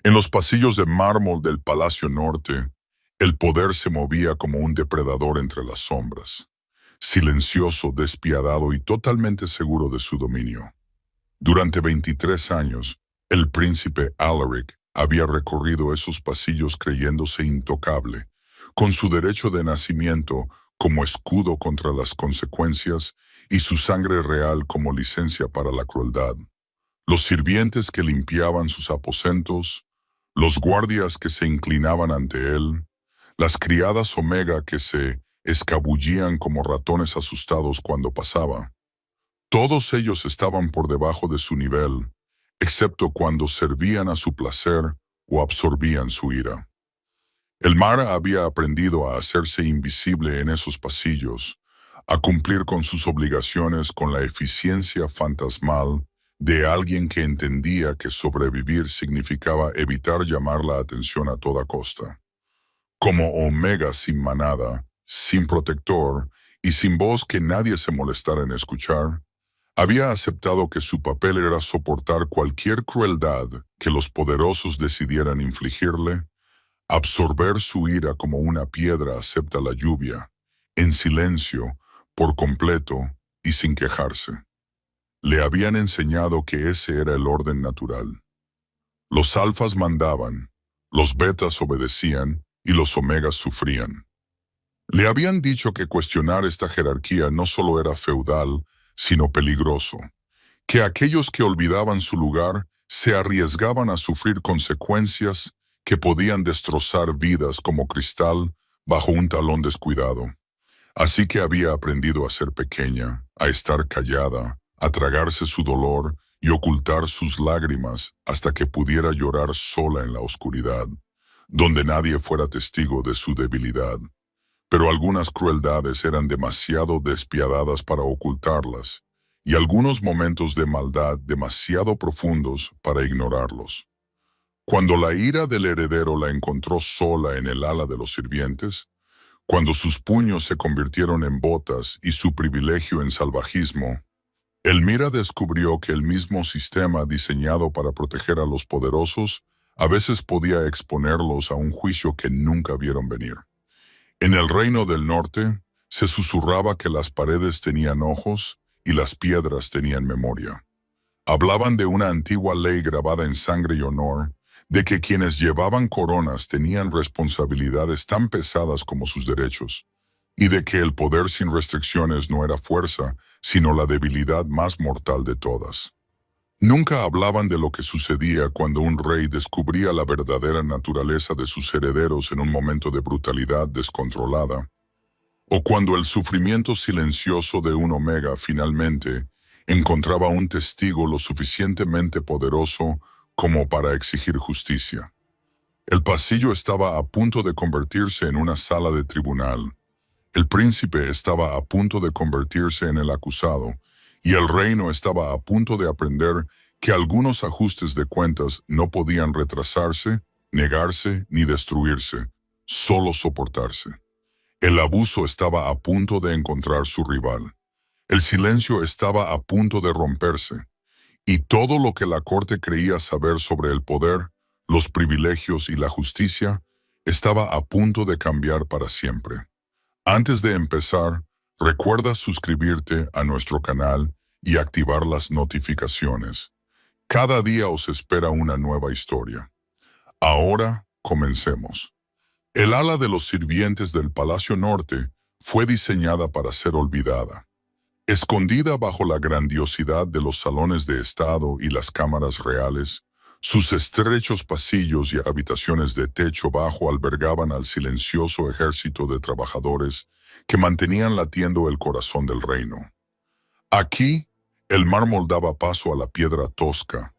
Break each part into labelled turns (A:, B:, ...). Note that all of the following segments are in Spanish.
A: En los pasillos de mármol del Palacio Norte, el poder se movía como un depredador entre las sombras, silencioso, despiadado y totalmente seguro de su dominio. Durante 23 años, el príncipe Alaric había recorrido esos pasillos creyéndose intocable, con su derecho de nacimiento como escudo contra las consecuencias y su sangre real como licencia para la crueldad. Los sirvientes que limpiaban sus aposentos, los guardias que se inclinaban ante él, las criadas Omega que se escabullían como ratones asustados cuando pasaba. Todos ellos estaban por debajo de su nivel, excepto cuando servían a su placer o absorbían su ira. El mar había aprendido a hacerse invisible en esos pasillos, a cumplir con sus obligaciones con la eficiencia fantasmal de alguien que entendía que sobrevivir significaba evitar llamar la atención a toda costa. Como Omega sin manada, sin protector y sin voz que nadie se molestara en escuchar, había aceptado que su papel era soportar cualquier crueldad que los poderosos decidieran infligirle, absorber su ira como una piedra acepta la lluvia, en silencio, por completo y sin quejarse. Le habían enseñado que ese era el orden natural. Los alfas mandaban, los betas obedecían y los omegas sufrían. Le habían dicho que cuestionar esta jerarquía no solo era feudal, sino peligroso, que aquellos que olvidaban su lugar se arriesgaban a sufrir consecuencias que podían destrozar vidas como cristal bajo un talón descuidado. Así que había aprendido a ser pequeña, a estar callada, a tragarse su dolor y ocultar sus lágrimas hasta que pudiera llorar sola en la oscuridad, donde nadie fuera testigo de su debilidad. Pero algunas crueldades eran demasiado despiadadas para ocultarlas, y algunos momentos de maldad demasiado profundos para ignorarlos. Cuando la ira del heredero la encontró sola en el ala de los sirvientes, cuando sus puños se convirtieron en botas y su privilegio en salvajismo, Elmira descubrió que el mismo sistema diseñado para proteger a los poderosos a veces podía exponerlos a un juicio que nunca vieron venir. En el Reino del Norte se susurraba que las paredes tenían ojos y las piedras tenían memoria. Hablaban de una antigua ley grabada en sangre y honor, de que quienes llevaban coronas tenían responsabilidades tan pesadas como sus derechos, y de que el poder sin restricciones no era fuerza, sino la debilidad más mortal de todas. Nunca hablaban de lo que sucedía cuando un rey descubría la verdadera naturaleza de sus herederos en un momento de brutalidad descontrolada, o cuando el sufrimiento silencioso de un Omega finalmente encontraba un testigo lo suficientemente poderoso como para exigir justicia. El pasillo estaba a punto de convertirse en una sala de tribunal. El príncipe estaba a punto de convertirse en el acusado, y el reino estaba a punto de aprender que algunos ajustes de cuentas no podían retrasarse, negarse ni destruirse, solo soportarse. El abuso estaba a punto de encontrar su rival. El silencio estaba a punto de romperse, y todo lo que la corte creía saber sobre el poder, los privilegios y la justicia estaba a punto de cambiar para siempre. Antes de empezar, recuerda suscribirte a nuestro canal y activar las notificaciones. Cada día os espera una nueva historia. Ahora, comencemos. El ala de los sirvientes del Palacio Norte fue diseñada para ser olvidada. Escondida bajo la grandiosidad de los salones de estado y las cámaras reales, sus estrechos pasillos y habitaciones de techo bajo albergaban al silencioso ejército de trabajadores que mantenían latiendo el corazón del reino. Aquí, el mármol daba paso a la piedra tosca,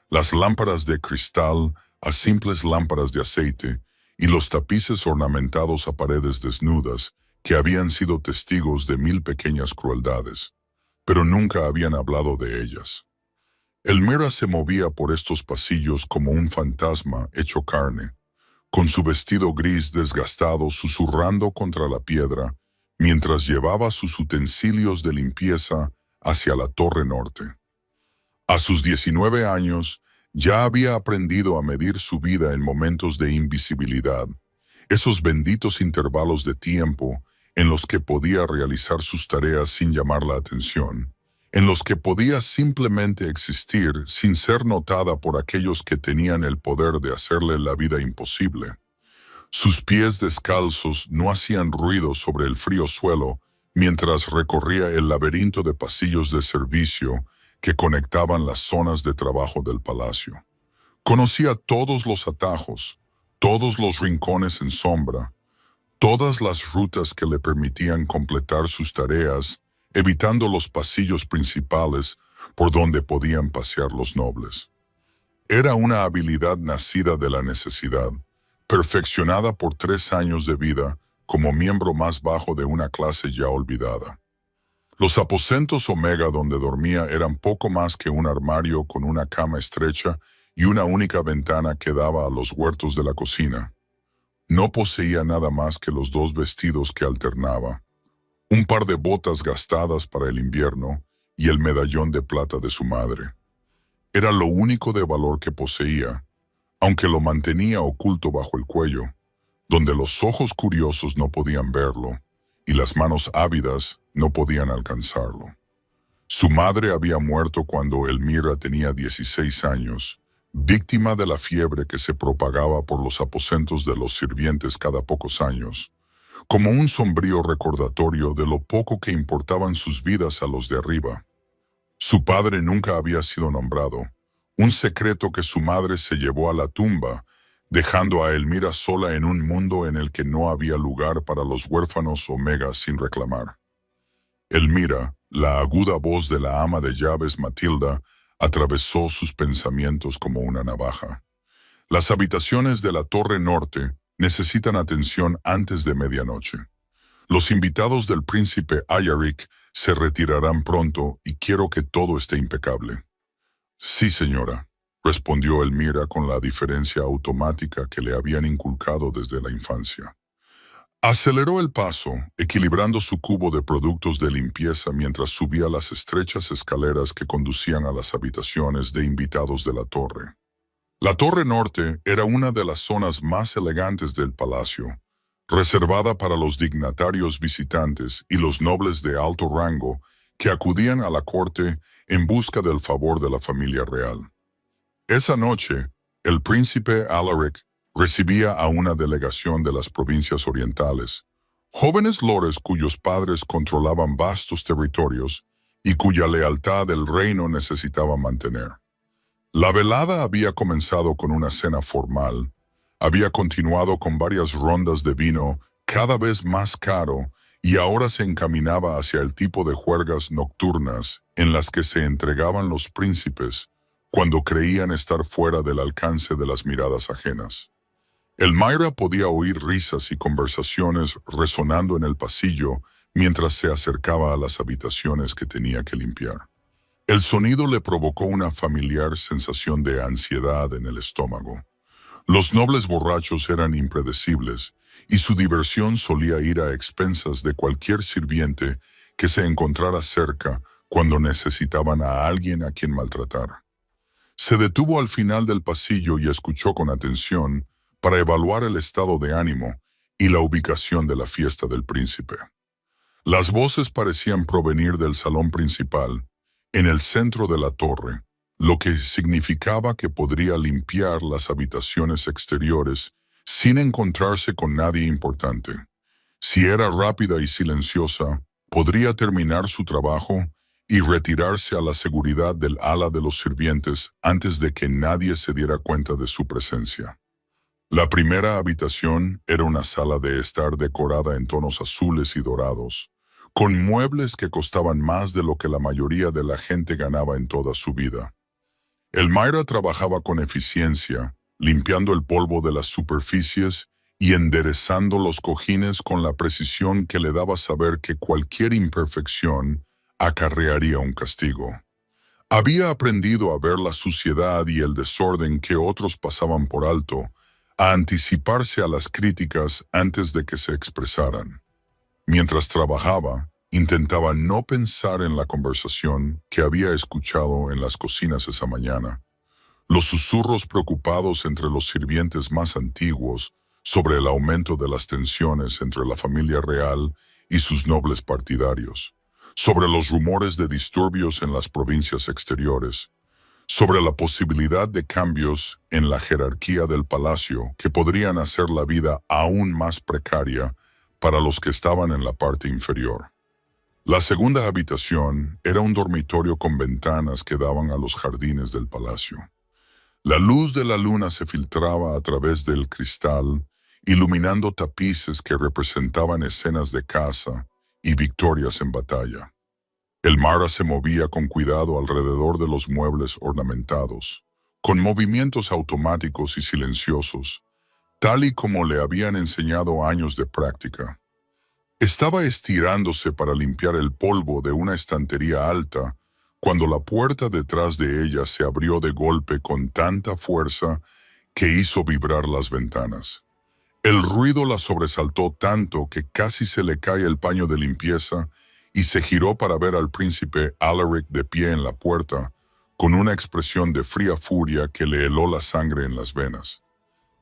A: las lámparas de cristal a simples lámparas de aceite y los tapices ornamentados a paredes desnudas que habían sido testigos de 1000 pequeñas crueldades, pero nunca habían hablado de ellas. Elmira se movía por estos pasillos como un fantasma hecho carne, con su vestido gris desgastado susurrando contra la piedra, mientras llevaba sus utensilios de limpieza hacia la Torre Norte. A sus 19 años, Ya había aprendido a medir su vida en momentos de invisibilidad, esos benditos intervalos de tiempo en los que podía realizar sus tareas sin llamar la atención, en los que podía simplemente existir sin ser notada por aquellos que tenían el poder de hacerle la vida imposible. Sus pies descalzos no hacían ruido sobre el frío suelo mientras recorría el laberinto de pasillos de servicio que conectaban las zonas de trabajo del palacio. Conocía todos los atajos, todos los rincones en sombra, todas las rutas que le permitían completar sus tareas, evitando los pasillos principales por donde podían pasear los nobles. Era una habilidad nacida de la necesidad, perfeccionada por 3 años de vida como miembro más bajo de una clase ya olvidada. Los aposentos Omega donde dormía eran poco más que un armario con una cama estrecha y una única ventana que daba a los huertos de la cocina. No poseía nada más que los 2 vestidos que alternaba, un par de botas gastadas para el invierno y el medallón de plata de su madre. Era lo único de valor que poseía, aunque lo mantenía oculto bajo el cuello, donde los ojos curiosos no podían verlo y las manos ávidas no podían alcanzarlo. Su madre había muerto cuando Elmira tenía 16 años, víctima de la fiebre que se propagaba por los aposentos de los sirvientes cada pocos años, como un sombrío recordatorio de lo poco que importaban sus vidas a los de arriba. Su padre nunca había sido nombrado, un secreto que su madre se llevó a la tumba, dejando a Elmira sola en un mundo en el que no había lugar para los huérfanos Omega sin reclamar. Elmira, la aguda voz de la ama de llaves Matilda, atravesó sus pensamientos como una navaja. Las habitaciones de la Torre Norte necesitan atención antes de medianoche. Los invitados del príncipe Ayaric se retirarán pronto y quiero que todo esté impecable. Sí, señora, respondió Elmira con la diferencia automática que le habían inculcado desde la infancia. Aceleró el paso, equilibrando su cubo de productos de limpieza mientras subía las estrechas escaleras que conducían a las habitaciones de invitados de la torre. La Torre Norte era una de las zonas más elegantes del palacio, reservada para los dignatarios visitantes y los nobles de alto rango que acudían a la corte en busca del favor de la familia real. Esa noche, el príncipe Alaric recibía a una delegación de las provincias orientales, jóvenes lores cuyos padres controlaban vastos territorios y cuya lealtad el reino necesitaba mantener. La velada había comenzado con una cena formal, había continuado con varias rondas de vino cada vez más caro y ahora se encaminaba hacia el tipo de juergas nocturnas en las que se entregaban los príncipes cuando creían estar fuera del alcance de las miradas ajenas. Elmira podía oír risas y conversaciones resonando en el pasillo mientras se acercaba a las habitaciones que tenía que limpiar. El sonido le provocó una familiar sensación de ansiedad en el estómago. Los nobles borrachos eran impredecibles y su diversión solía ir a expensas de cualquier sirviente que se encontrara cerca cuando necesitaban a alguien a quien maltratar. Se detuvo al final del pasillo y escuchó con atención para evaluar el estado de ánimo y la ubicación de la fiesta del príncipe. Las voces parecían provenir del salón principal, en el centro de la torre, lo que significaba que podría limpiar las habitaciones exteriores sin encontrarse con nadie importante. Si era rápida y silenciosa, podría terminar su trabajo y retirarse a la seguridad del ala de los sirvientes antes de que nadie se diera cuenta de su presencia. La primera habitación era una sala de estar decorada en tonos azules y dorados, con muebles que costaban más de lo que la mayoría de la gente ganaba en toda su vida. Elmira trabajaba con eficiencia, limpiando el polvo de las superficies y enderezando los cojines con la precisión que le daba saber que cualquier imperfección acarrearía un castigo. Había aprendido a ver la suciedad y el desorden que otros pasaban por alto, a anticiparse a las críticas antes de que se expresaran. Mientras trabajaba, intentaba no pensar en la conversación que había escuchado en las cocinas esa mañana. Los susurros preocupados entre los sirvientes más antiguos sobre el aumento de las tensiones entre la familia real y sus nobles partidarios, sobre los rumores de disturbios en las provincias exteriores, sobre la posibilidad de cambios en la jerarquía del palacio que podrían hacer la vida aún más precaria para los que estaban en la parte inferior. La segunda habitación era un dormitorio con ventanas que daban a los jardines del palacio. La luz de la luna se filtraba a través del cristal, iluminando tapices que representaban escenas de caza y victorias en batalla. El Mara se movía con cuidado alrededor de los muebles ornamentados, con movimientos automáticos y silenciosos, tal y como le habían enseñado años de práctica. Estaba estirándose para limpiar el polvo de una estantería alta cuando la puerta detrás de ella se abrió de golpe con tanta fuerza que hizo vibrar las ventanas. El ruido la sobresaltó tanto que casi se le cae el paño de limpieza y se giró para ver al príncipe Alaric de pie en la puerta, con una expresión de fría furia que le heló la sangre en las venas.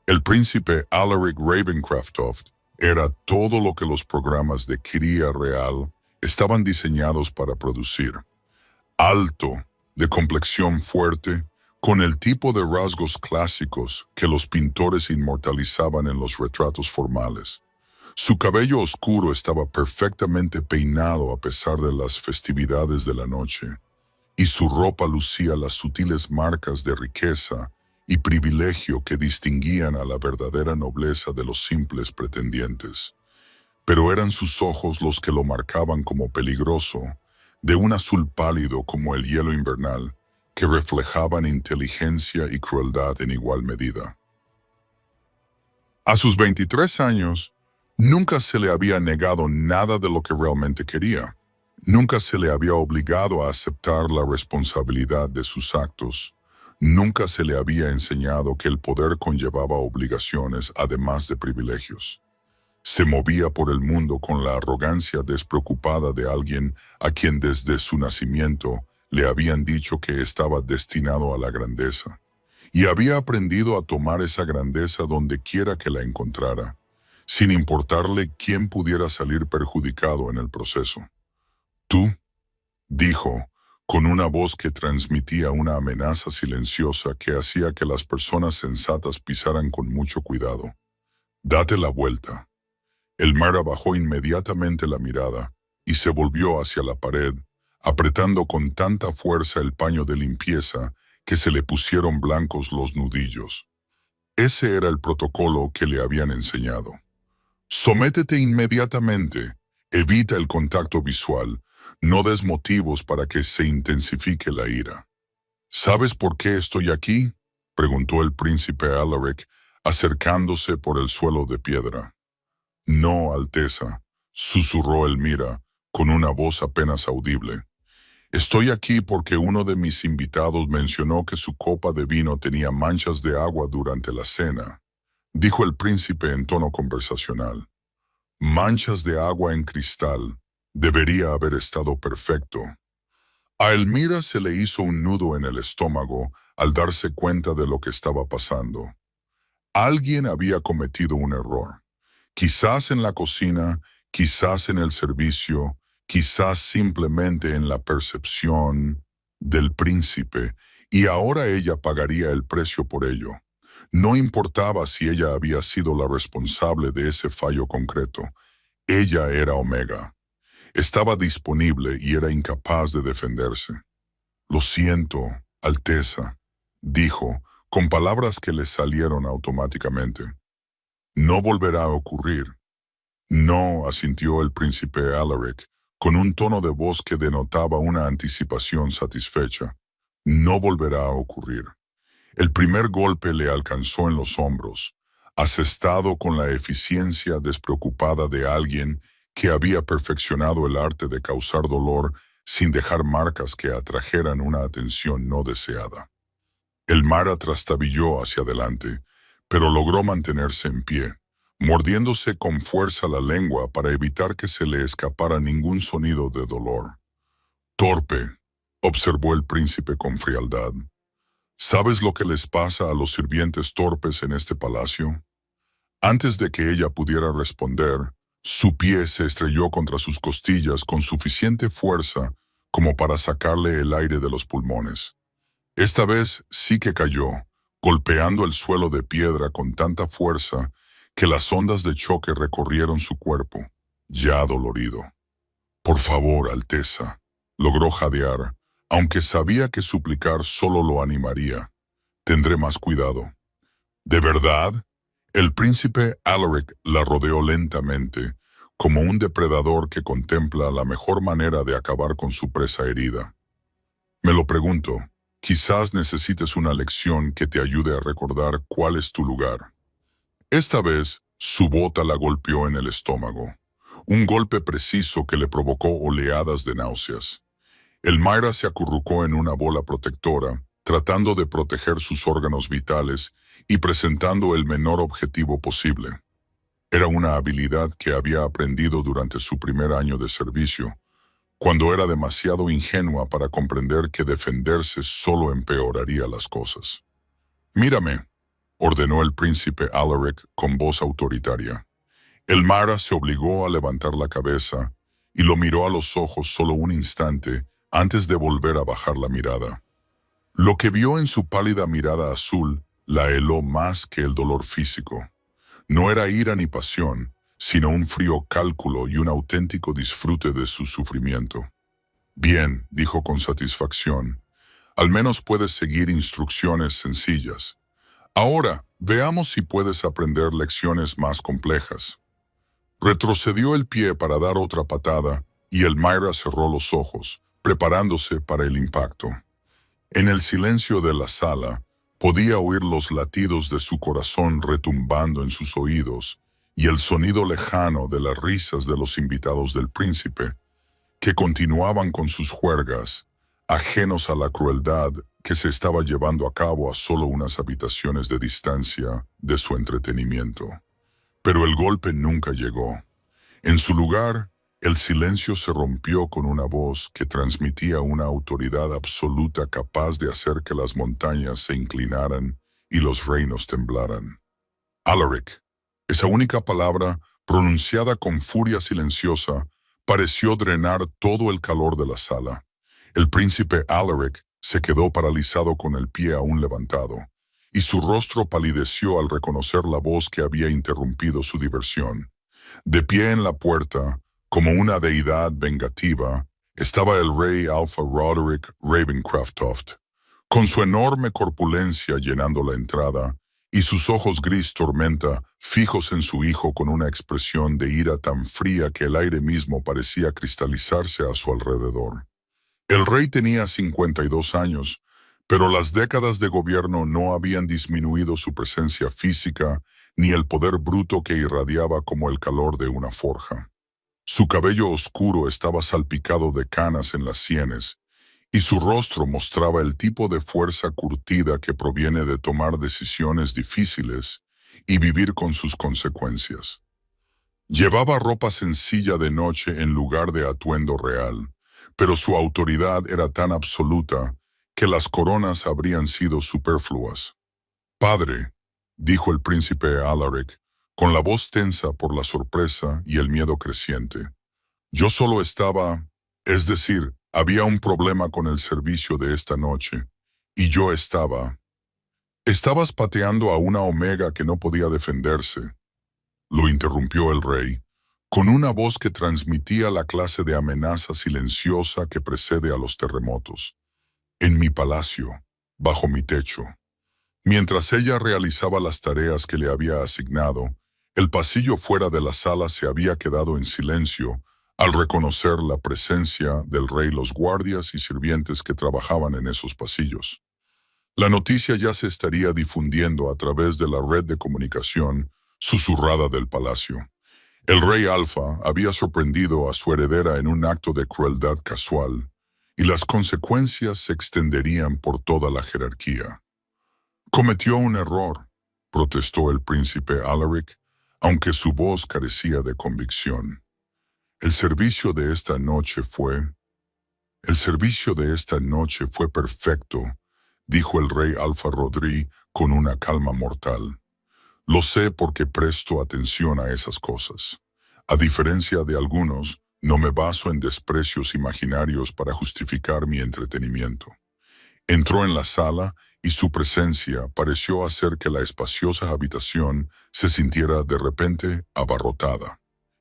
A: El príncipe Alaric Ravencraftoft era todo lo que los programas de cría real estaban diseñados para producir. Alto, de complexión fuerte, con el tipo de rasgos clásicos que los pintores inmortalizaban en los retratos formales. Su cabello oscuro estaba perfectamente peinado a pesar de las festividades de la noche, y su ropa lucía las sutiles marcas de riqueza y privilegio que distinguían a la verdadera nobleza de los simples pretendientes. Pero eran sus ojos los que lo marcaban como peligroso, de un azul pálido como el hielo invernal, que reflejaban inteligencia y crueldad en igual medida. A sus 23 años, nunca se le había negado nada de lo que realmente quería. Nunca se le había obligado a aceptar la responsabilidad de sus actos. Nunca se le había enseñado que el poder conllevaba obligaciones además de privilegios. Se movía por el mundo con la arrogancia despreocupada de alguien a quien desde su nacimiento le habían dicho que estaba destinado a la grandeza. Y había aprendido a tomar esa grandeza donde quiera que la encontrara, sin importarle quién pudiera salir perjudicado en el proceso. «Tú», dijo, con una voz que transmitía una amenaza silenciosa que hacía que las personas sensatas pisaran con mucho cuidado. «Date la vuelta». El Mara bajó inmediatamente la mirada y se volvió hacia la pared, apretando con tanta fuerza el paño de limpieza que se le pusieron blancos los nudillos. Ese era el protocolo que le habían enseñado. «Sométete inmediatamente, evita el contacto visual, no des motivos para que se intensifique la ira». «¿Sabes por qué estoy aquí?», preguntó el príncipe Alaric, acercándose por el suelo de piedra. «No, Alteza», susurró Elmira, con una voz apenas audible. «Estoy aquí porque uno de mis invitados mencionó que su copa de vino tenía manchas de agua durante la cena», dijo el príncipe en tono conversacional. «Manchas de agua en cristal. Debería haber estado perfecto». A Elmira se le hizo un nudo en el estómago al darse cuenta de lo que estaba pasando. Alguien había cometido un error. Quizás en la cocina, quizás en el servicio, quizás simplemente en la percepción del príncipe, y ahora ella pagaría el precio por ello. No importaba si ella había sido la responsable de ese fallo concreto. Ella era Omega. Estaba disponible y era incapaz de defenderse. «Lo siento, Alteza», dijo, con palabras que le salieron automáticamente. «No volverá a ocurrir». «No», asintió el príncipe Alaric, con un tono de voz que denotaba una anticipación satisfecha. «No volverá a ocurrir». El primer golpe le alcanzó en los hombros, asestado con la eficiencia despreocupada de alguien que había perfeccionado el arte de causar dolor sin dejar marcas que atrajeran una atención no deseada. El Mara trastabilló hacia adelante, pero logró mantenerse en pie, mordiéndose con fuerza la lengua para evitar que se le escapara ningún sonido de dolor. «Torpe», observó el príncipe con frialdad. ¿Sabes lo que les pasa a los sirvientes torpes en este palacio? Antes de que ella pudiera responder, su pie se estrelló contra sus costillas con suficiente fuerza como para sacarle el aire de los pulmones. Esta vez sí que cayó, golpeando el suelo de piedra con tanta fuerza que las ondas de choque recorrieron su cuerpo, ya dolorido. «Por favor, Alteza», logró jadear, aunque sabía que suplicar solo lo animaría. «Tendré más cuidado». «¿De verdad?». El príncipe Alaric la rodeó lentamente, como un depredador que contempla la mejor manera de acabar con su presa herida. «Me lo pregunto, quizás necesites una lección que te ayude a recordar cuál es tu lugar». Esta vez, su bota la golpeó en el estómago, un golpe preciso que le provocó oleadas de náuseas. El Mayra se acurrucó en una bola protectora, tratando de proteger sus órganos vitales y presentando el menor objetivo posible. Era una habilidad que había aprendido durante su primer año de servicio, cuando era demasiado ingenua para comprender que defenderse solo empeoraría las cosas. «Mírame», ordenó el príncipe Alaric con voz autoritaria. El Mayra se obligó a levantar la cabeza y lo miró a los ojos solo un instante antes de volver a bajar la mirada. Lo que vio en su pálida mirada azul la heló más que el dolor físico. No era ira ni pasión, sino un frío cálculo y un auténtico disfrute de su sufrimiento. «Bien», dijo con satisfacción, «al menos puedes seguir instrucciones sencillas. Ahora, veamos si puedes aprender lecciones más complejas». Retrocedió el pie para dar otra patada y el Mayra cerró los ojos, preparándose para el impacto. En el silencio de la sala, podía oír los latidos de su corazón retumbando en sus oídos y el sonido lejano de las risas de los invitados del príncipe, que continuaban con sus juergas, ajenos a la crueldad que se estaba llevando a cabo a solo unas habitaciones de distancia de su entretenimiento. Pero el golpe nunca llegó. En su lugar, el silencio se rompió con una voz que transmitía una autoridad absoluta capaz de hacer que las montañas se inclinaran y los reinos temblaran. «Alaric». Esa única palabra, pronunciada con furia silenciosa, pareció drenar todo el calor de la sala. El príncipe Alaric se quedó paralizado con el pie aún levantado, y su rostro palideció al reconocer la voz que había interrumpido su diversión. De pie en la puerta, como una deidad vengativa, estaba el rey Alpha Roderick Ravencraftoft, con su enorme corpulencia llenando la entrada, y sus ojos gris tormenta fijos en su hijo con una expresión de ira tan fría que el aire mismo parecía cristalizarse a su alrededor. El rey tenía 52 años, pero las décadas de gobierno no habían disminuido su presencia física ni el poder bruto que irradiaba como el calor de una forja. Su cabello oscuro estaba salpicado de canas en las sienes, y su rostro mostraba el tipo de fuerza curtida que proviene de tomar decisiones difíciles y vivir con sus consecuencias. Llevaba ropa sencilla de noche en lugar de atuendo real, pero su autoridad era tan absoluta que las coronas habrían sido superfluas. «Padre», dijo el príncipe Alaric, con la voz tensa por la sorpresa y el miedo creciente. «Yo solo estaba, es decir, había un problema con el servicio de esta noche, y yo estaba». «Estabas pateando a una omega que no podía defenderse», lo interrumpió el rey, con una voz que transmitía la clase de amenaza silenciosa que precede a los terremotos. «En mi palacio, bajo mi techo». Mientras ella realizaba las tareas que le había asignado, el pasillo fuera de la sala se había quedado en silencio al reconocer la presencia del rey, los guardias y sirvientes que trabajaban en esos pasillos. La noticia ya se estaría difundiendo a través de la red de comunicación susurrada del palacio. El rey Alfa había sorprendido a su heredera en un acto de crueldad casual, y las consecuencias se extenderían por toda la jerarquía. «Cometió un error», protestó el príncipe Alaric, aunque su voz carecía de convicción. El servicio de esta noche fue perfecto, dijo el rey Alfa-Rodri con una calma mortal. Lo sé porque presto atención a esas cosas. A diferencia de algunos, no me baso en desprecios imaginarios para justificar mi entretenimiento. Entró en la sala y su presencia pareció hacer que la espaciosa habitación se sintiera de repente abarrotada.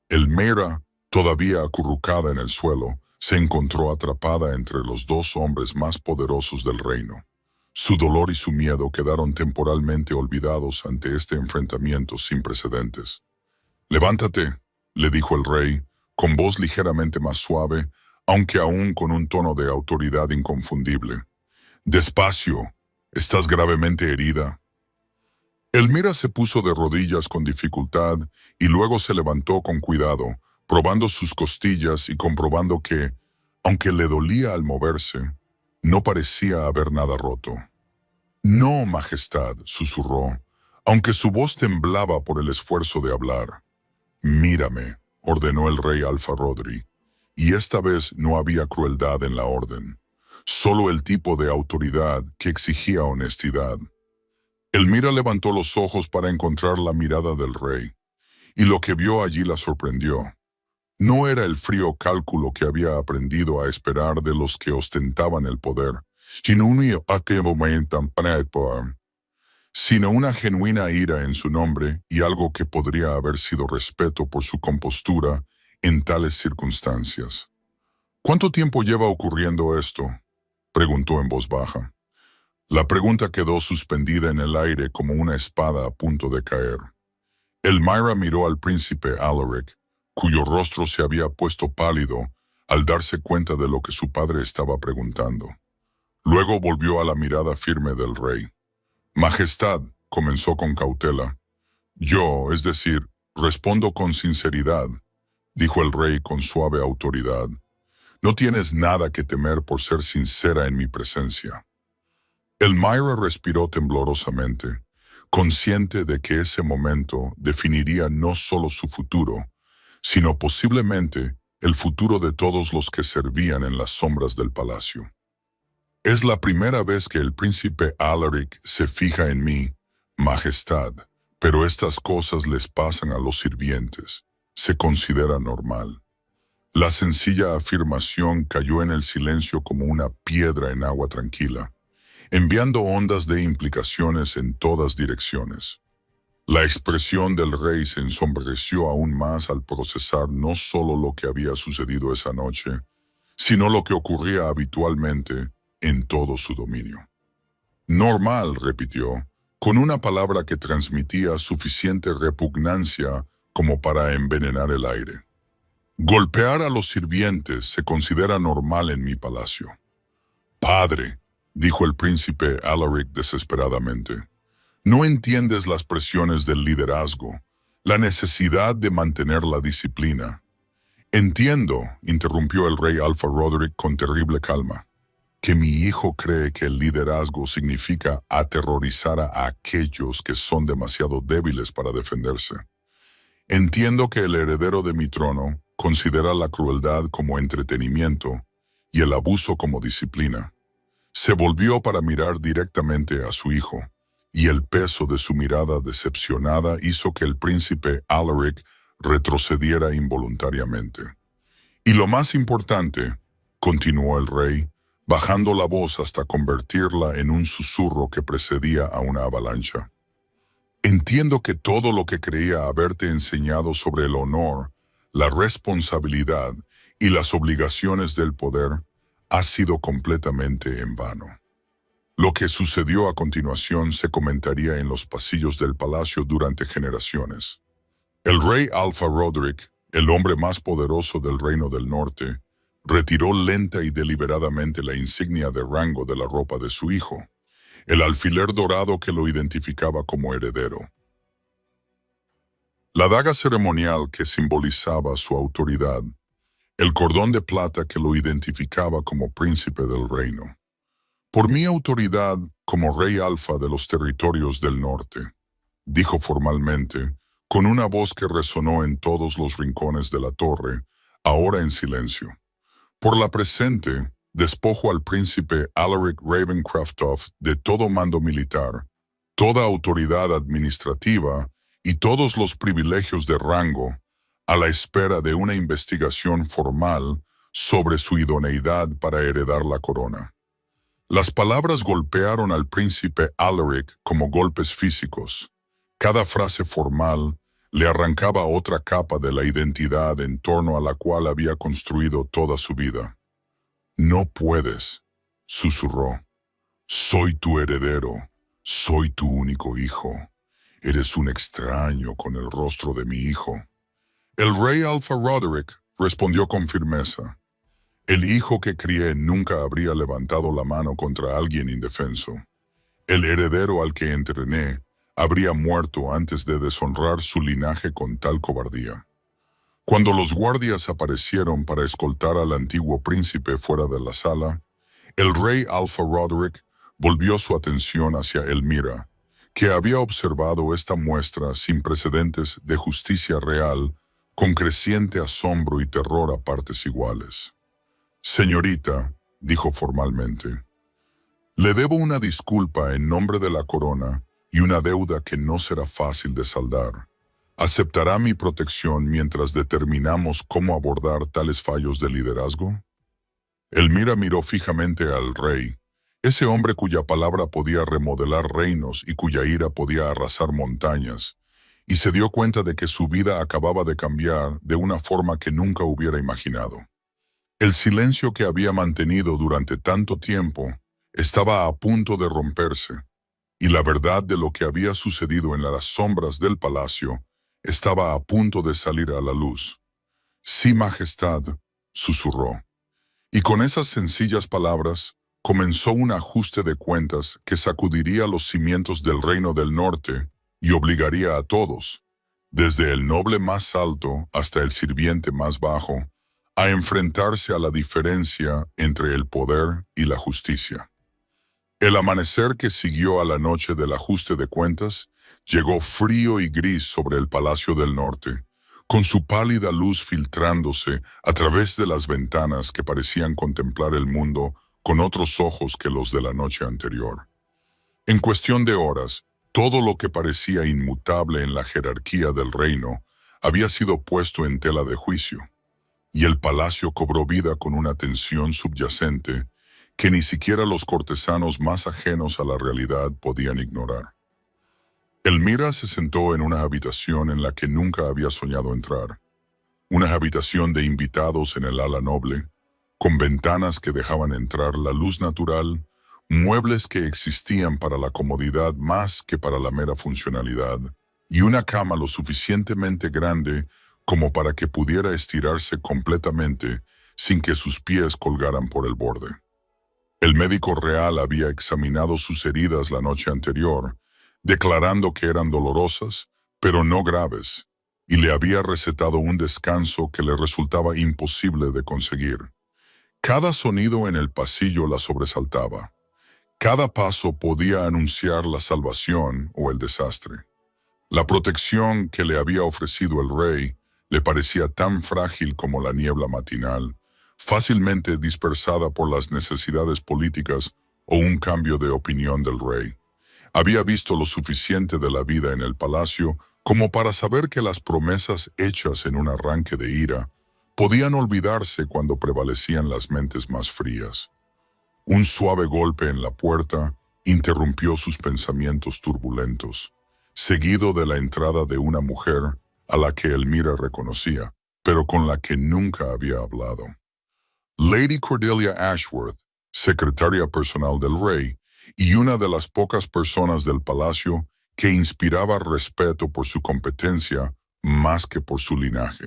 A: Elmira, todavía acurrucada en el suelo, se encontró atrapada entre los dos hombres más poderosos del reino. Su dolor y su miedo quedaron temporalmente olvidados ante este enfrentamiento sin precedentes. «Levántate», le dijo el rey, con voz ligeramente más suave, aunque aún con un tono de autoridad inconfundible. «Despacio, estás gravemente herida». Elmira se puso de rodillas con dificultad y luego se levantó con cuidado, probando sus costillas y comprobando que, aunque le dolía al moverse, no parecía haber nada roto. «No, Majestad», susurró, aunque su voz temblaba por el esfuerzo de hablar. «Mírame», ordenó el rey Alfa-Rodri, y esta vez no había crueldad en la orden, solo el tipo de autoridad que exigía honestidad. Elmira levantó los ojos para encontrar la mirada del rey, y lo que vio allí la sorprendió. No era el frío cálculo que había aprendido a esperar de los que ostentaban el poder, sino una genuina ira en su nombre y algo que podría haber sido respeto por su compostura en tales circunstancias. «¿Cuánto tiempo lleva ocurriendo esto?», preguntó en voz baja. La pregunta quedó suspendida en el aire como una espada a punto de caer. Elmira miró al príncipe Alaric, cuyo rostro se había puesto pálido al darse cuenta de lo que su padre estaba preguntando. Luego volvió a la mirada firme del rey. «Majestad», comenzó con cautela. «Yo, es decir, respondo con sinceridad», dijo el rey con suave autoridad. «No tienes nada que temer por ser sincera en mi presencia». Elmira respiró temblorosamente, consciente de que ese momento definiría no solo su futuro, sino posiblemente el futuro de todos los que servían en las sombras del palacio. «Es la primera vez que el príncipe Alaric se fija en mí, Majestad, pero estas cosas les pasan a los sirvientes. Se considera normal». La sencilla afirmación cayó en el silencio como una piedra en agua tranquila, enviando ondas de implicaciones en todas direcciones. La expresión del rey se ensombreció aún más al procesar no solo lo que había sucedido esa noche, sino lo que ocurría habitualmente en todo su dominio. «Normal», repitió, con una palabra que transmitía suficiente repugnancia como para envenenar el aire. «Golpear a los sirvientes se considera normal en mi palacio». «Padre», dijo el príncipe Alaric desesperadamente, «no entiendes las presiones del liderazgo, la necesidad de mantener la disciplina». «Entiendo», interrumpió el rey Alfa-Rodri con terrible calma, «que mi hijo cree que el liderazgo significa aterrorizar a aquellos que son demasiado débiles para defenderse. Entiendo que el heredero de mi trono considera la crueldad como entretenimiento y el abuso como disciplina». Se volvió para mirar directamente a su hijo, y el peso de su mirada decepcionada hizo que el príncipe Alaric retrocediera involuntariamente. «Y lo más importante», continuó el rey, bajando la voz hasta convertirla en un susurro que precedía a una avalancha. «Entiendo que todo lo que creía haberte enseñado sobre el honor, la responsabilidad y las obligaciones del poder ha sido completamente en vano». Lo que sucedió a continuación se comentaría en los pasillos del palacio durante generaciones. El rey Alfa-Rodric, el hombre más poderoso del Reino del Norte, retiró lenta y deliberadamente la insignia de rango de la ropa de su hijo, el alfiler dorado que lo identificaba como heredero. La daga ceremonial que simbolizaba su autoridad, el cordón de plata que lo identificaba como príncipe del reino. «Por mi autoridad como rey alfa de los territorios del norte», dijo formalmente, con una voz que resonó en todos los rincones de la torre, ahora en silencio. «Por la presente Despojo al príncipe Alaric Ravencroft de todo mando militar, toda autoridad administrativa y todos los privilegios de rango, a la espera de una investigación formal sobre su idoneidad para heredar la corona. Las palabras golpearon al príncipe Alaric como golpes físicos. Cada frase formal le arrancaba otra capa de la identidad en torno a la cual había construido toda su vida. «No puedes», susurró. «Soy tu heredero, soy tu único hijo. Eres un extraño con el rostro de mi hijo». El rey Alpha Roderick respondió con firmeza. «El hijo que crié nunca habría levantado la mano contra alguien indefenso. El heredero al que entrené habría muerto antes de deshonrar su linaje con tal cobardía». Cuando los guardias aparecieron para escoltar al antiguo príncipe fuera de la sala, el rey Alpha Roderick volvió su atención hacia Elmira, que había observado esta muestra sin precedentes de justicia real con creciente asombro y terror a partes iguales. «Señorita», dijo formalmente, «le debo una disculpa en nombre de la corona y una deuda que no será fácil de saldar. ¿Aceptará mi protección mientras determinamos cómo abordar tales fallos de liderazgo?» Elmira miró fijamente al rey, ese hombre cuya palabra podía remodelar reinos y cuya ira podía arrasar montañas, y se dio cuenta de que su vida acababa de cambiar de una forma que nunca hubiera imaginado. El silencio que había mantenido durante tanto tiempo estaba a punto de romperse, y la verdad de lo que había sucedido en las sombras del palacio estaba a punto de salir a la luz. «Sí, Majestad», susurró. Y con esas sencillas palabras comenzó un ajuste de cuentas que sacudiría los cimientos del Reino del Norte y obligaría a todos, desde el noble más alto hasta el sirviente más bajo, a enfrentarse a la diferencia entre el poder y la justicia. El amanecer que siguió a la noche del ajuste de cuentas llegó frío y gris sobre el Palacio del Norte, con su pálida luz filtrándose a través de las ventanas que parecían contemplar el mundo con otros ojos que los de la noche anterior. En cuestión de horas, todo lo que parecía inmutable en la jerarquía del reino había sido puesto en tela de juicio, y el palacio cobró vida con una tensión subyacente que ni siquiera los cortesanos más ajenos a la realidad podían ignorar. Elmira se sentó en una habitación en la que nunca había soñado entrar, una habitación de invitados en el ala noble, con ventanas que dejaban entrar la luz natural, muebles que existían para la comodidad más que para la mera funcionalidad, y una cama lo suficientemente grande como para que pudiera estirarse completamente sin que sus pies colgaran por el borde. El médico real había examinado sus heridas la noche anterior, declarando que eran dolorosas, pero no graves, y le había recetado un descanso que le resultaba imposible de conseguir. Cada sonido en el pasillo la sobresaltaba. Cada paso podía anunciar la salvación o el desastre. La protección que le había ofrecido el rey le parecía tan frágil como la niebla matinal, fácilmente dispersada por las necesidades políticas o un cambio de opinión del rey. Había visto lo suficiente de la vida en el palacio como para saber que las promesas hechas en un arranque de ira podían olvidarse cuando prevalecían las mentes más frías. Un suave golpe en la puerta interrumpió sus pensamientos turbulentos, seguido de la entrada de una mujer a la que Elmira reconocía, pero con la que nunca había hablado. Lady Cordelia Ashworth, secretaria personal del rey, y una de las pocas personas del palacio que inspiraba respeto por su competencia más que por su linaje.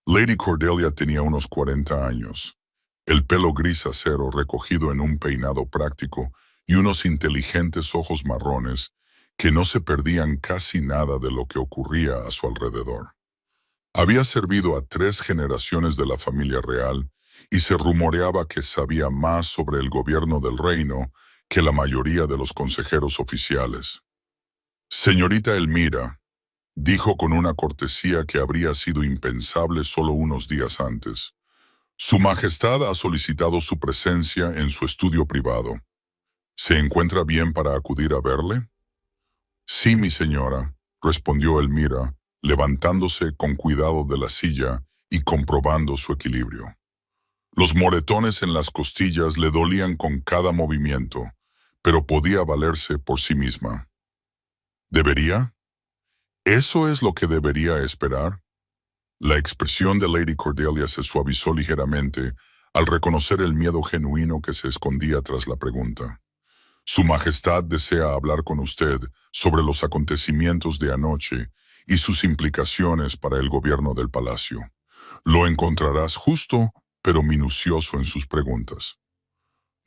A: Lady Cordelia tenía unos 40 años, el pelo gris acero recogido en un peinado práctico y unos inteligentes ojos marrones que no se perdían casi nada de lo que ocurría a su alrededor. Había servido a 3 generaciones de la familia real y se rumoreaba que sabía más sobre el gobierno del reino que la mayoría de los consejeros oficiales. «Señorita Elmira», dijo con una cortesía que habría sido impensable solo unos días antes, Su Majestad ha solicitado su presencia en su estudio privado. ¿Se encuentra bien para acudir a verle? Sí, mi señora, respondió Elmira, levantándose con cuidado de la silla y comprobando su equilibrio. Los moretones en las costillas le dolían con cada movimiento, pero podía valerse por sí misma. ¿Debería? ¿Eso es lo que debería esperar? La expresión de Lady Cordelia se suavizó ligeramente al reconocer el miedo genuino que se escondía tras la pregunta. Su Majestad desea hablar con usted sobre los acontecimientos de anoche y sus implicaciones para el gobierno del palacio. Lo encontrarás justo, pero minucioso en sus preguntas.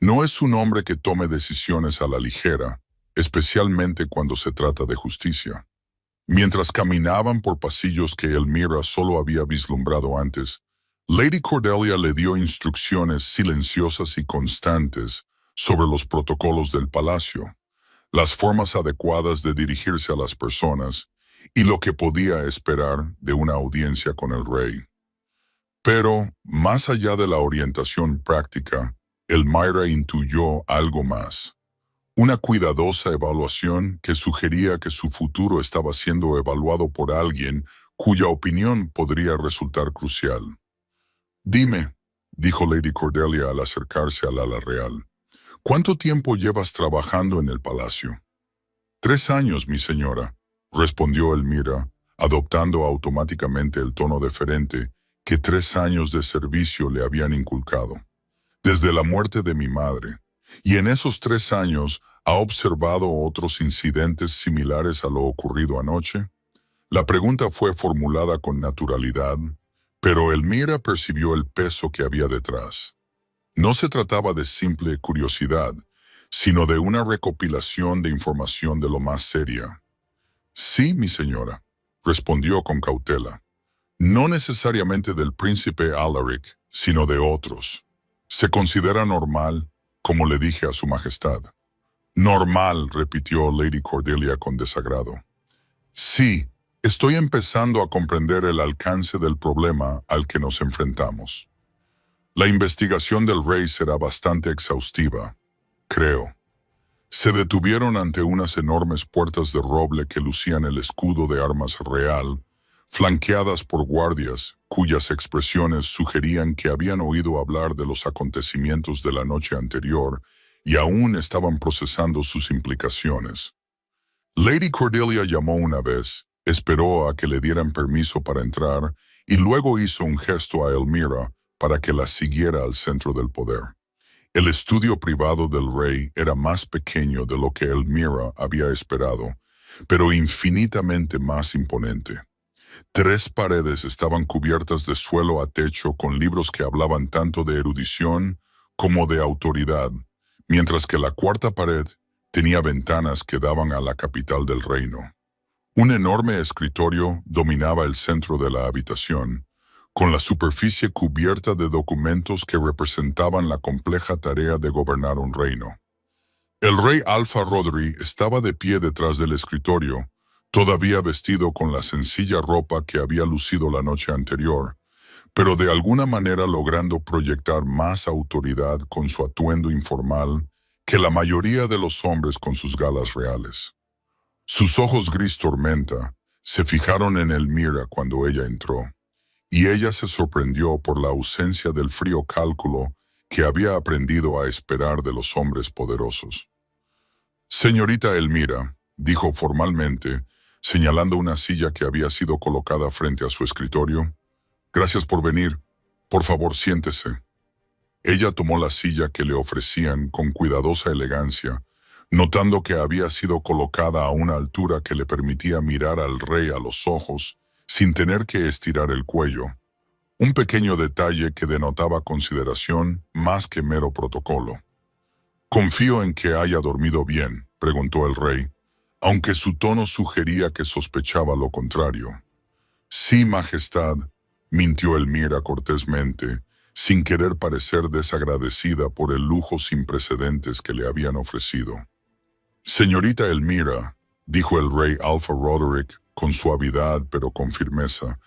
A: No es un hombre que tome decisiones a la ligera, especialmente cuando se trata de justicia. Mientras caminaban por pasillos que Elmira solo había vislumbrado antes, Lady Cordelia le dio instrucciones silenciosas y constantes sobre los protocolos del palacio, las formas adecuadas de dirigirse a las personas y lo que podía esperar de una audiencia con el rey. Pero, más allá de la orientación práctica, Elmira intuyó algo más. Una cuidadosa evaluación que sugería que su futuro estaba siendo evaluado por alguien cuya opinión podría resultar crucial. Dime, dijo Lady Cordelia al acercarse al ala real, ¿cuánto tiempo llevas trabajando en el palacio? 3 años, mi señora, respondió Elmira, adoptando automáticamente el tono deferente que 3 años de servicio le habían inculcado. Desde la muerte de mi madre, y en esos 3 años ha observado otros incidentes similares a lo ocurrido anoche. La pregunta fue formulada con naturalidad, pero Elmira percibió el peso que había detrás. No se trataba de simple curiosidad, sino de una recopilación de información de lo más seria. Sí, mi señora, respondió con cautela. No necesariamente del príncipe Alaric, sino de otros. Se considera normal, como le dije a su majestad. Normal, repitió Lady Cordelia con desagrado. Sí, estoy empezando a comprender el alcance del problema al que nos enfrentamos. La investigación del rey será bastante exhaustiva, creo. Se detuvieron ante unas enormes puertas de roble que lucían el escudo de armas real, flanqueadas por guardias cuyas expresiones sugerían que habían oído hablar de los acontecimientos de la noche anterior y aún estaban procesando sus implicaciones. Lady Cordelia llamó una vez, esperó a que le dieran permiso para entrar y luego hizo un gesto a Elmira para que la siguiera al centro del poder. El estudio privado del rey era más pequeño de lo que Elmira había esperado, pero infinitamente más imponente. 3 paredes estaban cubiertas de suelo a techo con libros que hablaban tanto de erudición como de autoridad, mientras que la 4ª pared tenía ventanas que daban a la capital del reino. Un enorme escritorio dominaba el centro de la habitación, con la superficie cubierta de documentos que representaban la compleja tarea de gobernar un reino. El rey Alfa Rodri estaba de pie detrás del escritorio, todavía vestido con la sencilla ropa que había lucido la noche anterior, pero de alguna manera logrando proyectar más autoridad con su atuendo informal que la mayoría de los hombres con sus galas reales. Sus ojos gris tormenta se fijaron en Elmira cuando ella entró, y ella se sorprendió por la ausencia del frío cálculo que había aprendido a esperar de los hombres poderosos. Señorita Elmira, dijo formalmente, señalando una silla que había sido colocada frente a su escritorio. Gracias por venir. Por favor, siéntese. Ella tomó la silla que le ofrecían con cuidadosa elegancia, notando que había sido colocada a una altura que le permitía mirar al rey a los ojos sin tener que estirar el cuello. Un pequeño detalle que denotaba consideración más que mero protocolo. «Confío en que haya dormido bien», preguntó el rey, aunque su tono sugería que sospechaba lo contrario. «Sí, majestad», mintió Elmira cortésmente, sin querer parecer desagradecida por el lujo sin precedentes que le habían ofrecido. «Señorita Elmira», dijo el rey Alfa Roderick con suavidad pero con firmeza,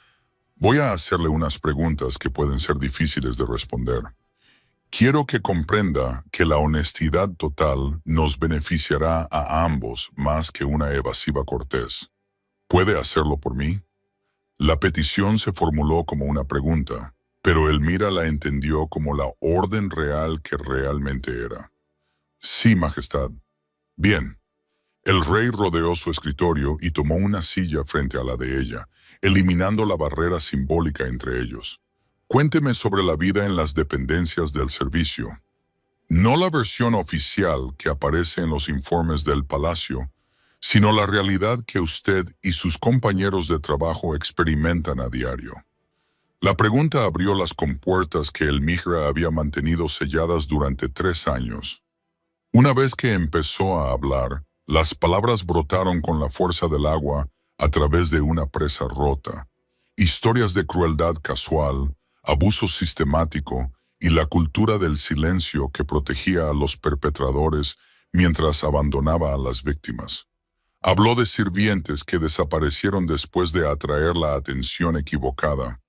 A: Voy a hacerle unas preguntas que pueden ser difíciles de responder. Quiero que comprenda que la honestidad total nos beneficiará a ambos más que una evasiva cortés. ¿Puede hacerlo por mí? La petición se formuló como una pregunta, pero Elmira la entendió como la orden real que realmente era. Sí, Majestad. Bien. El rey rodeó su escritorio y tomó una silla frente a la de ella, eliminando la barrera simbólica entre ellos. Cuénteme sobre la vida en las dependencias del servicio. No la versión oficial que aparece en los informes del palacio, sino la realidad que usted y sus compañeros de trabajo experimentan a diario. La pregunta abrió las compuertas que Elmira había mantenido selladas durante 3 años. Una vez que empezó a hablar, las palabras brotaron con la fuerza del agua a través de una presa rota. Historias de crueldad casual, abuso sistemático y la cultura del silencio que protegía a los perpetradores mientras abandonaba a las víctimas. Habló de sirvientes que desaparecieron después de atraer la atención equivocada,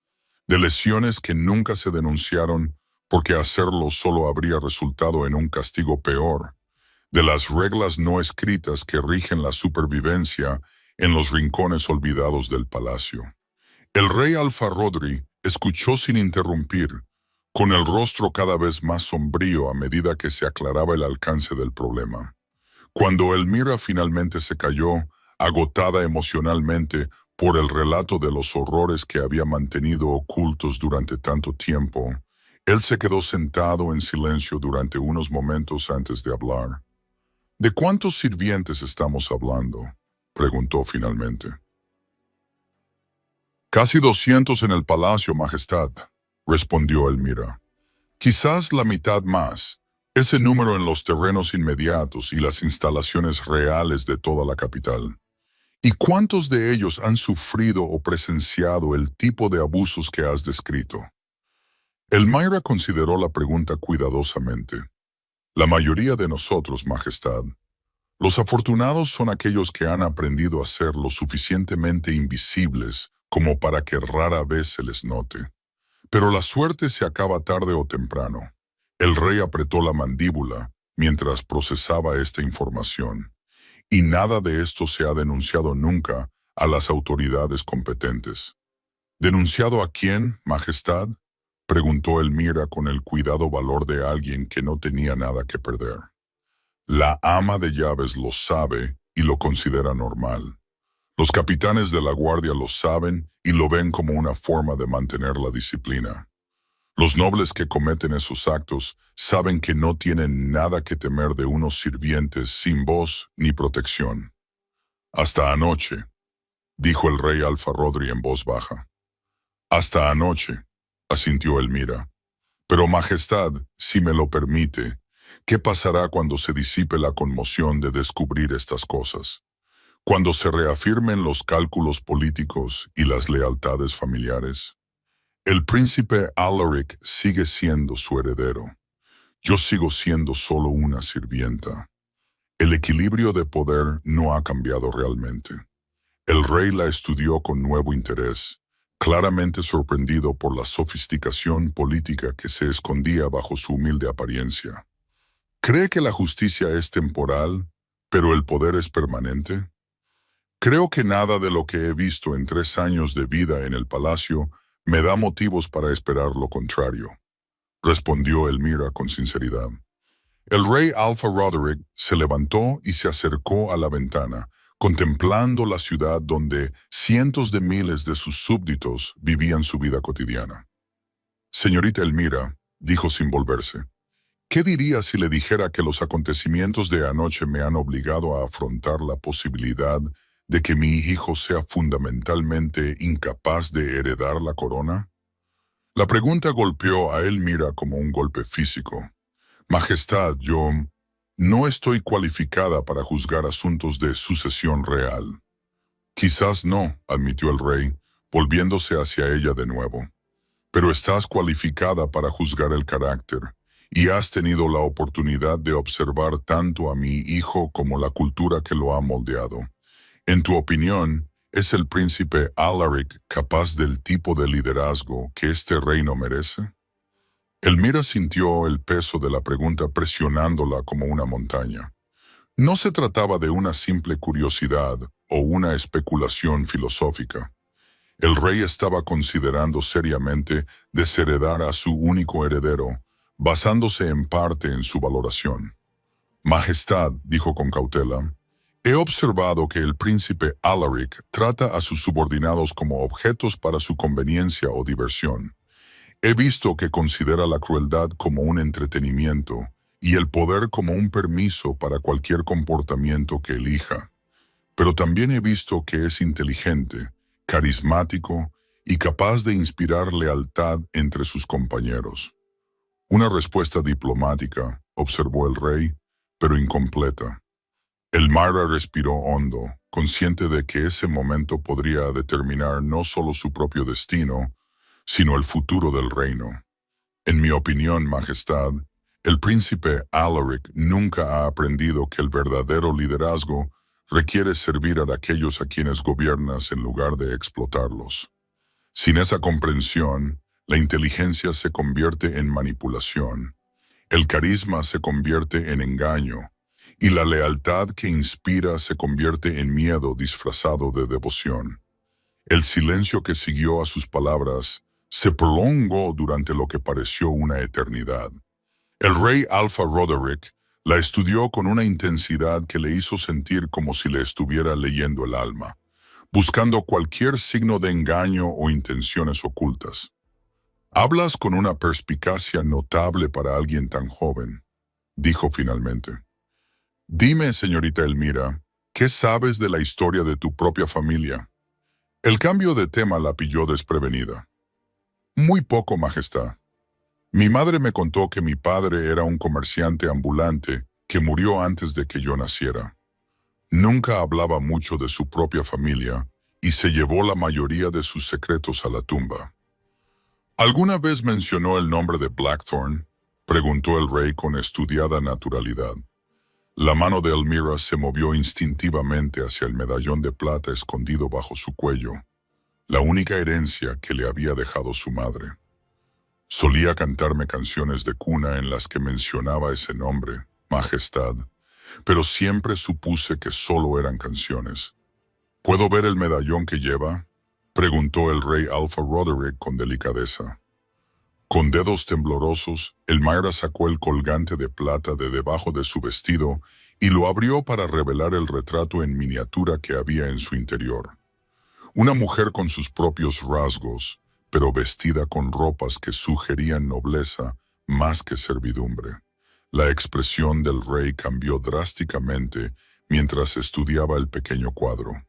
A: de lesiones que nunca se denunciaron porque hacerlo solo habría resultado en un castigo peor, de las reglas no escritas que rigen la supervivencia en los rincones olvidados del palacio. El rey Alfa-Rodri escuchó sin interrumpir, con el rostro cada vez más sombrío a medida que se aclaraba el alcance del problema. Cuando Elmira finalmente se calló, agotada emocionalmente por el relato de los horrores que había mantenido ocultos durante tanto tiempo, él se quedó sentado en silencio durante unos momentos antes de hablar. ¿De cuántos sirvientes estamos hablando?, preguntó finalmente. Casi 200 en el palacio, Majestad, respondió Elmira. Quizás la mitad más. Ese número en los terrenos inmediatos y las instalaciones reales de toda la capital. ¿Y cuántos de ellos han sufrido o presenciado el tipo de abusos que has descrito? Elmira consideró la pregunta cuidadosamente. La mayoría de nosotros, Majestad. Los afortunados son aquellos que han aprendido a ser lo suficientemente invisibles como para que rara vez se les note. Pero la suerte se acaba tarde o temprano. El rey apretó la mandíbula mientras procesaba esta información, y nada de esto se ha denunciado nunca a las autoridades competentes. ¿Denunciado a quién, Majestad?, preguntó Elmira con el cuidado valor de alguien que no tenía nada que perder. La ama de llaves lo sabe y lo considera normal. Los capitanes de la guardia lo saben y lo ven como una forma de mantener la disciplina. Los nobles que cometen esos actos saben que no tienen nada que temer de unos sirvientes sin voz ni protección. Hasta anoche, dijo el rey Alfa-Rodri en voz baja. Hasta anoche, asintió Elmira. Pero Majestad, si me lo permite, ¿qué pasará cuando se disipe la conmoción de descubrir estas cosas? Cuando se reafirmen los cálculos políticos y las lealtades familiares. El príncipe Alaric sigue siendo su heredero. Yo sigo siendo solo una sirvienta. El equilibrio de poder no ha cambiado realmente. El rey la estudió con nuevo interés, claramente sorprendido por la sofisticación política que se escondía bajo su humilde apariencia. ¿Cree que la justicia es temporal, pero el poder es permanente? Creo que nada de lo que he visto en 3 años de vida en el palacio me da motivos para esperar lo contrario, respondió Elmira con sinceridad. El rey Alfa-Roderick se levantó y se acercó a la ventana, contemplando la ciudad donde cientos de miles de sus súbditos vivían su vida cotidiana. Señorita Elmira, dijo sin volverse, ¿qué diría si le dijera que los acontecimientos de anoche me han obligado a afrontar la posibilidad de que mi hijo sea fundamentalmente incapaz de heredar la corona? La pregunta golpeó a Elmira como un golpe físico. Majestad, yo no estoy cualificada para juzgar asuntos de sucesión real. Quizás no, admitió el rey, volviéndose hacia ella de nuevo. Pero estás cualificada para juzgar el carácter, y has tenido la oportunidad de observar tanto a mi hijo como la cultura que lo ha moldeado. En tu opinión, ¿Es el príncipe Alaric capaz del tipo de liderazgo que este reino merece? Elmira sintió el peso de la pregunta presionándola como una montaña. No se trataba de una simple curiosidad o una especulación filosófica. El rey estaba considerando seriamente desheredar a su único heredero, basándose en parte en su valoración. Majestad, dijo con cautela, he observado que el príncipe Alaric trata a sus subordinados como objetos para su conveniencia o diversión. He visto que considera la crueldad como un entretenimiento y el poder como un permiso para cualquier comportamiento que elija. Pero también he visto que es inteligente, carismático y capaz de inspirar lealtad entre sus compañeros. Una respuesta diplomática, observó el rey, pero incompleta. Elmira respiró hondo, consciente de que ese momento podría determinar no solo su propio destino, sino el futuro del reino. En mi opinión, Majestad, el príncipe Alaric nunca ha aprendido que el verdadero liderazgo requiere servir a aquellos a quienes gobiernas en lugar de explotarlos. Sin esa comprensión, la inteligencia se convierte en manipulación, el carisma se convierte en engaño, y la lealtad que inspira se convierte en miedo disfrazado de devoción. El silencio que siguió a sus palabras se prolongó durante lo que pareció una eternidad. El rey Alpha Roderick la estudió con una intensidad que le hizo sentir como si le estuviera leyendo el alma, buscando cualquier signo de engaño o intenciones ocultas. Hablas con una perspicacia notable para alguien tan joven, dijo finalmente. Dime, señorita Elmira, ¿qué sabes de la historia de tu propia familia? El cambio de tema la pilló desprevenida. Muy poco, Majestad. Mi madre me contó que mi padre era un comerciante ambulante que murió antes de que yo naciera. Nunca hablaba mucho de su propia familia y se llevó la mayoría de sus secretos a la tumba. ¿Alguna vez mencionó el nombre de Blackthorn?, preguntó el rey con estudiada naturalidad. La mano de Elmira se movió instintivamente hacia el medallón de plata escondido bajo su cuello, la única herencia que le había dejado su madre. Solía cantarme canciones de cuna en las que mencionaba ese nombre, Majestad, pero siempre supuse que solo eran canciones. ¿Puedo ver el medallón que lleva?, preguntó el rey Alpha Roderick con delicadeza. Con dedos temblorosos, Elmira sacó el colgante de plata de debajo de su vestido y lo abrió para revelar el retrato en miniatura que había en su interior. Una mujer con sus propios rasgos, pero vestida con ropas que sugerían nobleza más que servidumbre. La expresión del rey cambió drásticamente mientras estudiaba el pequeño cuadro.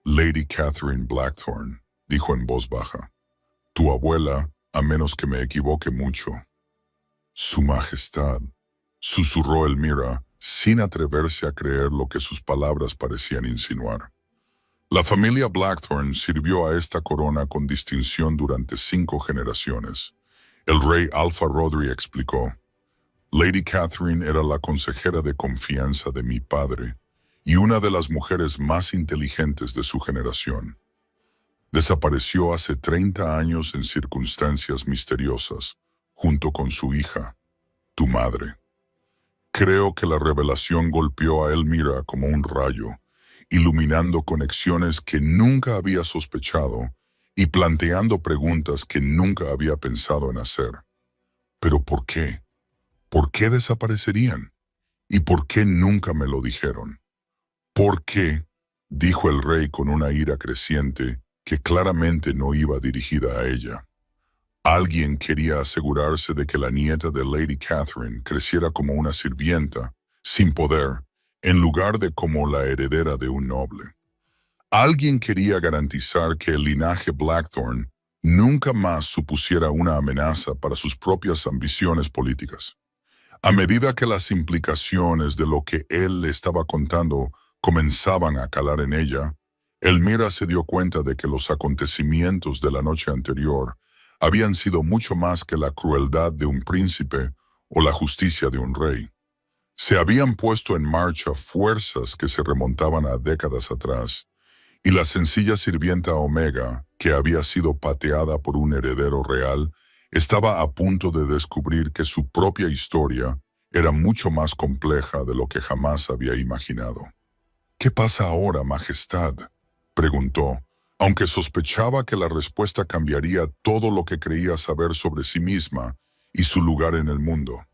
A: Lady Catherine Blackthorn, dijo en voz baja. Tu abuela, a menos que me equivoque mucho. Su Majestad, susurró Elmira, sin atreverse a creer lo que sus palabras parecían insinuar. La familia Blackthorn sirvió a esta corona con distinción durante 5 generaciones. El rey Alpha Roderick explicó. Lady Catherine era la consejera de confianza de mi padre y una de las mujeres más inteligentes de su generación. Desapareció hace 30 años en circunstancias misteriosas, junto con su hija, tu madre. Creo que la revelación golpeó a Elmira como un rayo, iluminando conexiones que nunca había sospechado y planteando preguntas que nunca había pensado en hacer. ¿Pero por qué? ¿Por qué desaparecerían? ¿Y por qué nunca me lo dijeron? ¿Por qué?, dijo el rey con una ira creciente que claramente no iba dirigida a ella. Alguien quería asegurarse de que la nieta de Lady Catherine creciera como una sirvienta, sin poder, en lugar de como la heredera de un noble. Alguien quería garantizar que el linaje Blackthorn nunca más supusiera una amenaza para sus propias ambiciones políticas. A medida que las implicaciones de lo que él le estaba contando comenzaban a calar en ella, Elmira se dio cuenta de que los acontecimientos de la noche anterior habían sido mucho más que la crueldad de un príncipe o la justicia de un rey. Se habían puesto en marcha fuerzas que se remontaban a décadas atrás y la sencilla sirvienta Omega, que había sido pateada por un heredero real, estaba a punto de descubrir que su propia historia era mucho más compleja de lo que jamás había imaginado. «¿Qué pasa ahora, Majestad?», preguntó, aunque sospechaba que la respuesta cambiaría todo lo que creía saber sobre sí misma y su lugar en el mundo.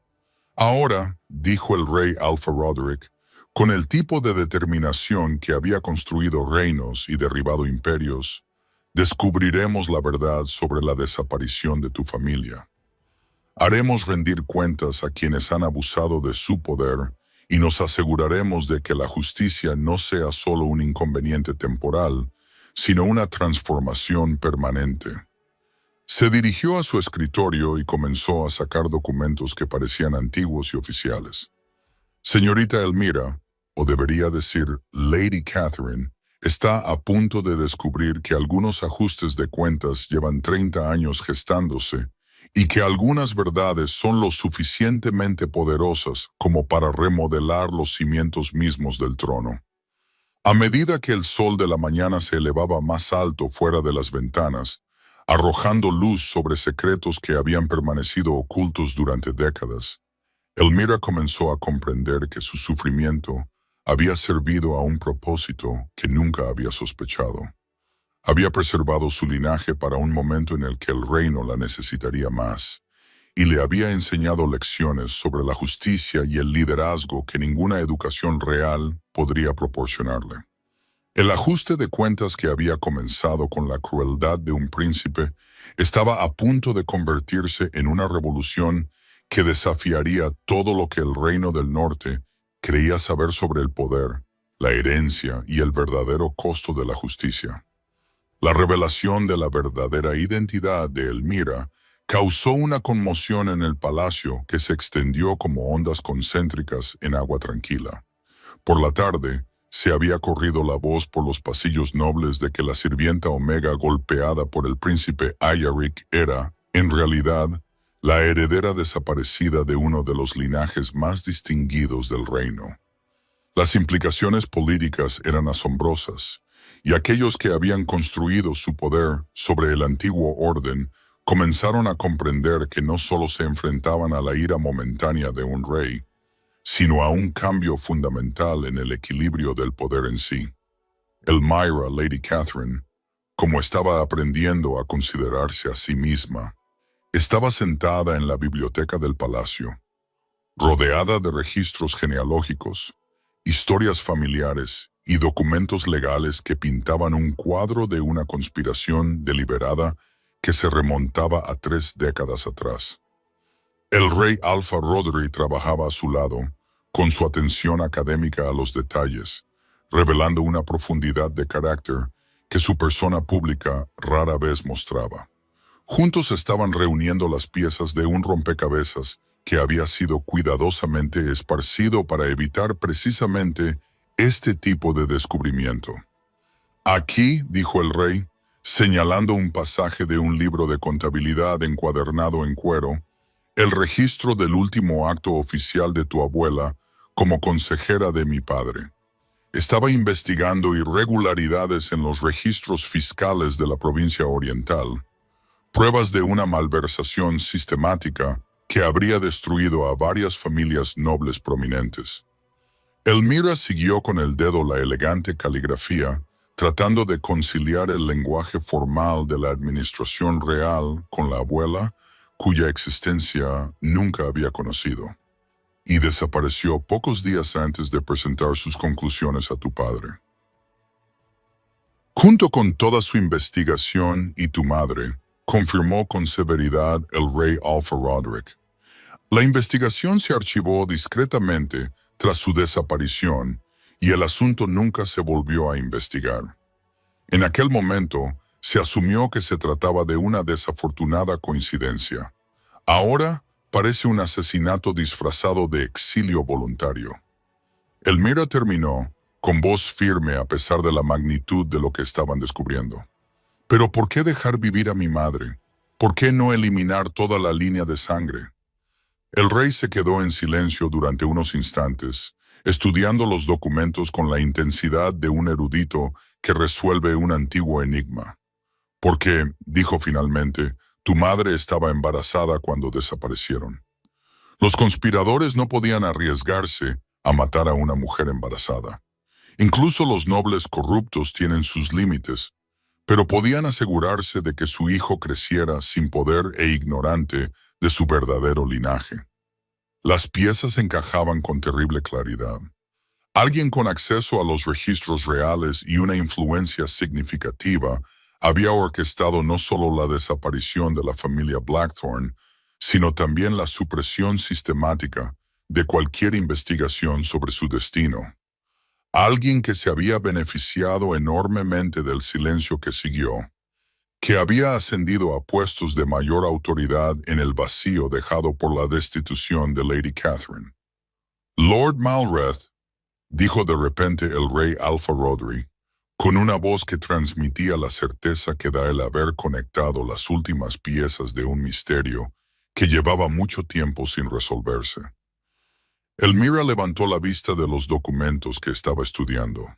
A: «Ahora», dijo el rey Alpha Roderick, con el tipo de determinación que había construido reinos y derribado imperios, descubriremos la verdad sobre la desaparición de tu familia. Haremos rendir cuentas a quienes han abusado de su poder y nos aseguraremos de que la justicia no sea solo un inconveniente temporal, sino una transformación permanente». Se dirigió a su escritorio y comenzó a sacar documentos que parecían antiguos y oficiales. «Señorita Elmira, o debería decir Lady Catherine, está a punto de descubrir que algunos ajustes de cuentas llevan 30 años gestándose y que algunas verdades son lo suficientemente poderosas como para remodelar los cimientos mismos del trono». A medida que el sol de la mañana se elevaba más alto fuera de las ventanas, arrojando luz sobre secretos que habían permanecido ocultos durante décadas, Elmira comenzó a comprender que su sufrimiento había servido a un propósito que nunca había sospechado. Había preservado su linaje para un momento en el que el reino la necesitaría más, y le había enseñado lecciones sobre la justicia y el liderazgo que ninguna educación real podría proporcionarle. El ajuste de cuentas que había comenzado con la crueldad de un príncipe estaba a punto de convertirse en una revolución que desafiaría todo lo que el Reino del Norte creía saber sobre el poder, la herencia y el verdadero costo de la justicia. La revelación de la verdadera identidad de Elmira causó una conmoción en el palacio que se extendió como ondas concéntricas en agua tranquila. Por la tarde, se había corrido la voz por los pasillos nobles de que la sirvienta Omega golpeada por el príncipe Ayaric era, en realidad, la heredera desaparecida de uno de los linajes más distinguidos del reino. Las implicaciones políticas eran asombrosas, y aquellos que habían construido su poder sobre el antiguo orden comenzaron a comprender que no solo se enfrentaban a la ira momentánea de un rey, sino a un cambio fundamental en el equilibrio del poder en sí. Elmira, Lady Catherine, como estaba aprendiendo a considerarse a sí misma, estaba sentada en la biblioteca del palacio, rodeada de registros genealógicos, historias familiares y documentos legales que pintaban un cuadro de una conspiración deliberada que se remontaba a 3 décadas atrás. El rey Alpha Roderick trabajaba a su lado, con su atención académica a los detalles, revelando una profundidad de carácter que su persona pública rara vez mostraba. Juntos estaban reuniendo las piezas de un rompecabezas que había sido cuidadosamente esparcido para evitar precisamente este tipo de descubrimiento. «Aquí», dijo el rey, señalando un pasaje de un libro de contabilidad encuadernado en cuero, «el registro del último acto oficial de tu abuela como consejera de mi padre. Estaba investigando irregularidades en los registros fiscales de la provincia oriental, pruebas de una malversación sistemática que habría destruido a varias familias nobles prominentes». Elmira siguió con el dedo la elegante caligrafía, tratando de conciliar el lenguaje formal de la administración real con la abuela, cuya existencia nunca había conocido, y desapareció pocos días antes de presentar sus conclusiones a tu padre. Junto con toda su investigación y tu madre, confirmó con severidad el rey Alpha Roderick. La investigación se archivó discretamente tras su desaparición y el asunto nunca se volvió a investigar. En aquel momento, se asumió que se trataba de una desafortunada coincidencia. Ahora parece un asesinato disfrazado de exilio voluntario. Elmira terminó, con voz firme a pesar de la magnitud de lo que estaban descubriendo. «¿Pero por qué dejar vivir a mi madre? ¿Por qué no eliminar toda la línea de sangre?» El rey se quedó en silencio durante unos instantes, estudiando los documentos con la intensidad de un erudito que resuelve un antiguo enigma. Porque, dijo finalmente, tu madre estaba embarazada cuando desaparecieron. Los conspiradores no podían arriesgarse a matar a una mujer embarazada. Incluso los nobles corruptos tienen sus límites, pero podían asegurarse de que su hijo creciera sin poder e ignorante de su verdadero linaje. Las piezas encajaban con terrible claridad. Alguien con acceso a los registros reales y una influencia significativa había orquestado no solo la desaparición de la familia Blackthorne, sino también la supresión sistemática de cualquier investigación sobre su destino. Alguien que se había beneficiado enormemente del silencio que siguió, que había ascendido a puestos de mayor autoridad en el vacío dejado por la destitución de Lady Catherine. Lord Malreth, dijo de repente el rey Alpha Rodri, con una voz que transmitía la certeza que da el haber conectado las últimas piezas de un misterio que llevaba mucho tiempo sin resolverse. Elmira levantó la vista de los documentos que estaba estudiando.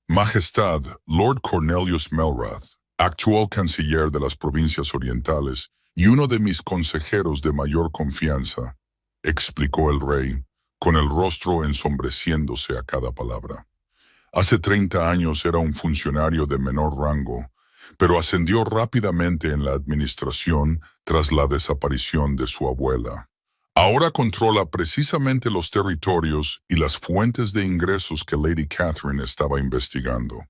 A: Majestad, Lord Cornelius Melrath, actual canciller de las provincias orientales y uno de mis consejeros de mayor confianza, explicó el rey, con el rostro ensombreciéndose a cada palabra. Hace 30 años era un funcionario de menor rango, pero ascendió rápidamente en la administración tras la desaparición de su abuela. Ahora controla precisamente los territorios y las fuentes de ingresos que Lady Catherine estaba investigando.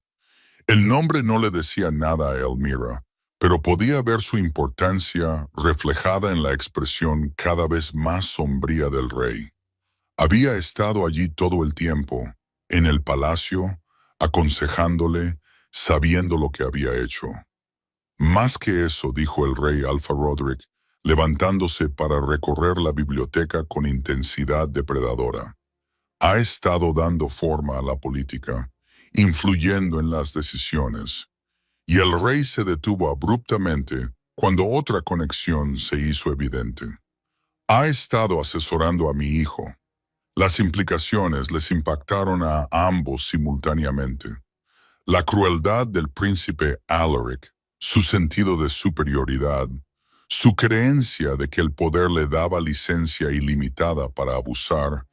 A: El nombre no le decía nada a Elmira, pero podía ver su importancia reflejada en la expresión cada vez más sombría del rey. Había estado allí todo el tiempo, en el palacio, aconsejándole, sabiendo lo que había hecho. Más que eso, dijo el rey Alpha Roderick, levantándose para recorrer la biblioteca con intensidad depredadora. Ha estado dando forma a la política, influyendo en las decisiones. Y el rey se detuvo abruptamente cuando otra conexión se hizo evidente. Ha estado asesorando a mi hijo. Las implicaciones les impactaron a ambos simultáneamente. La crueldad del príncipe Alaric, su sentido de superioridad, su creencia de que el poder le daba licencia ilimitada para abusar,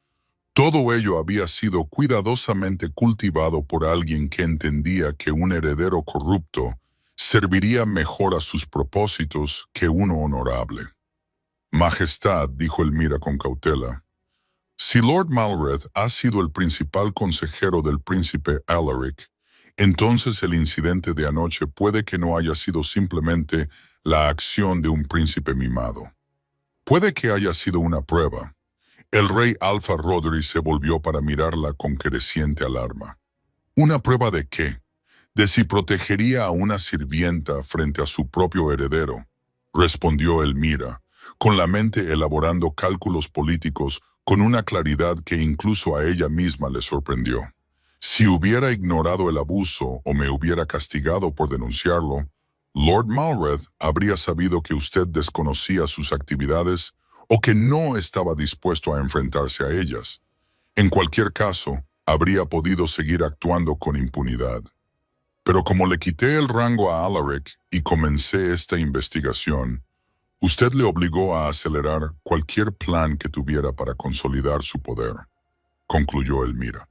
A: todo ello había sido cuidadosamente cultivado por alguien que entendía que un heredero corrupto serviría mejor a sus propósitos que uno honorable. Majestad, dijo Elmira con cautela, si Lord Malreth ha sido el principal consejero del príncipe Alaric, entonces el incidente de anoche puede que no haya sido simplemente la acción de un príncipe mimado. Puede que haya sido una prueba. El rey Alpha Rodri se volvió para mirarla con creciente alarma. ¿Una prueba de qué? De si protegería a una sirvienta frente a su propio heredero, respondió Elmira, con la mente elaborando cálculos políticos con una claridad que incluso a ella misma le sorprendió. Si hubiera ignorado el abuso o me hubiera castigado por denunciarlo, Lord Malreth habría sabido que usted desconocía sus actividades o que no estaba dispuesto a enfrentarse a ellas. En cualquier caso, habría podido seguir actuando con impunidad. Pero como le quité el rango a Alaric y comencé esta investigación, usted le obligó a acelerar cualquier plan que tuviera para consolidar su poder, concluyó Elmira.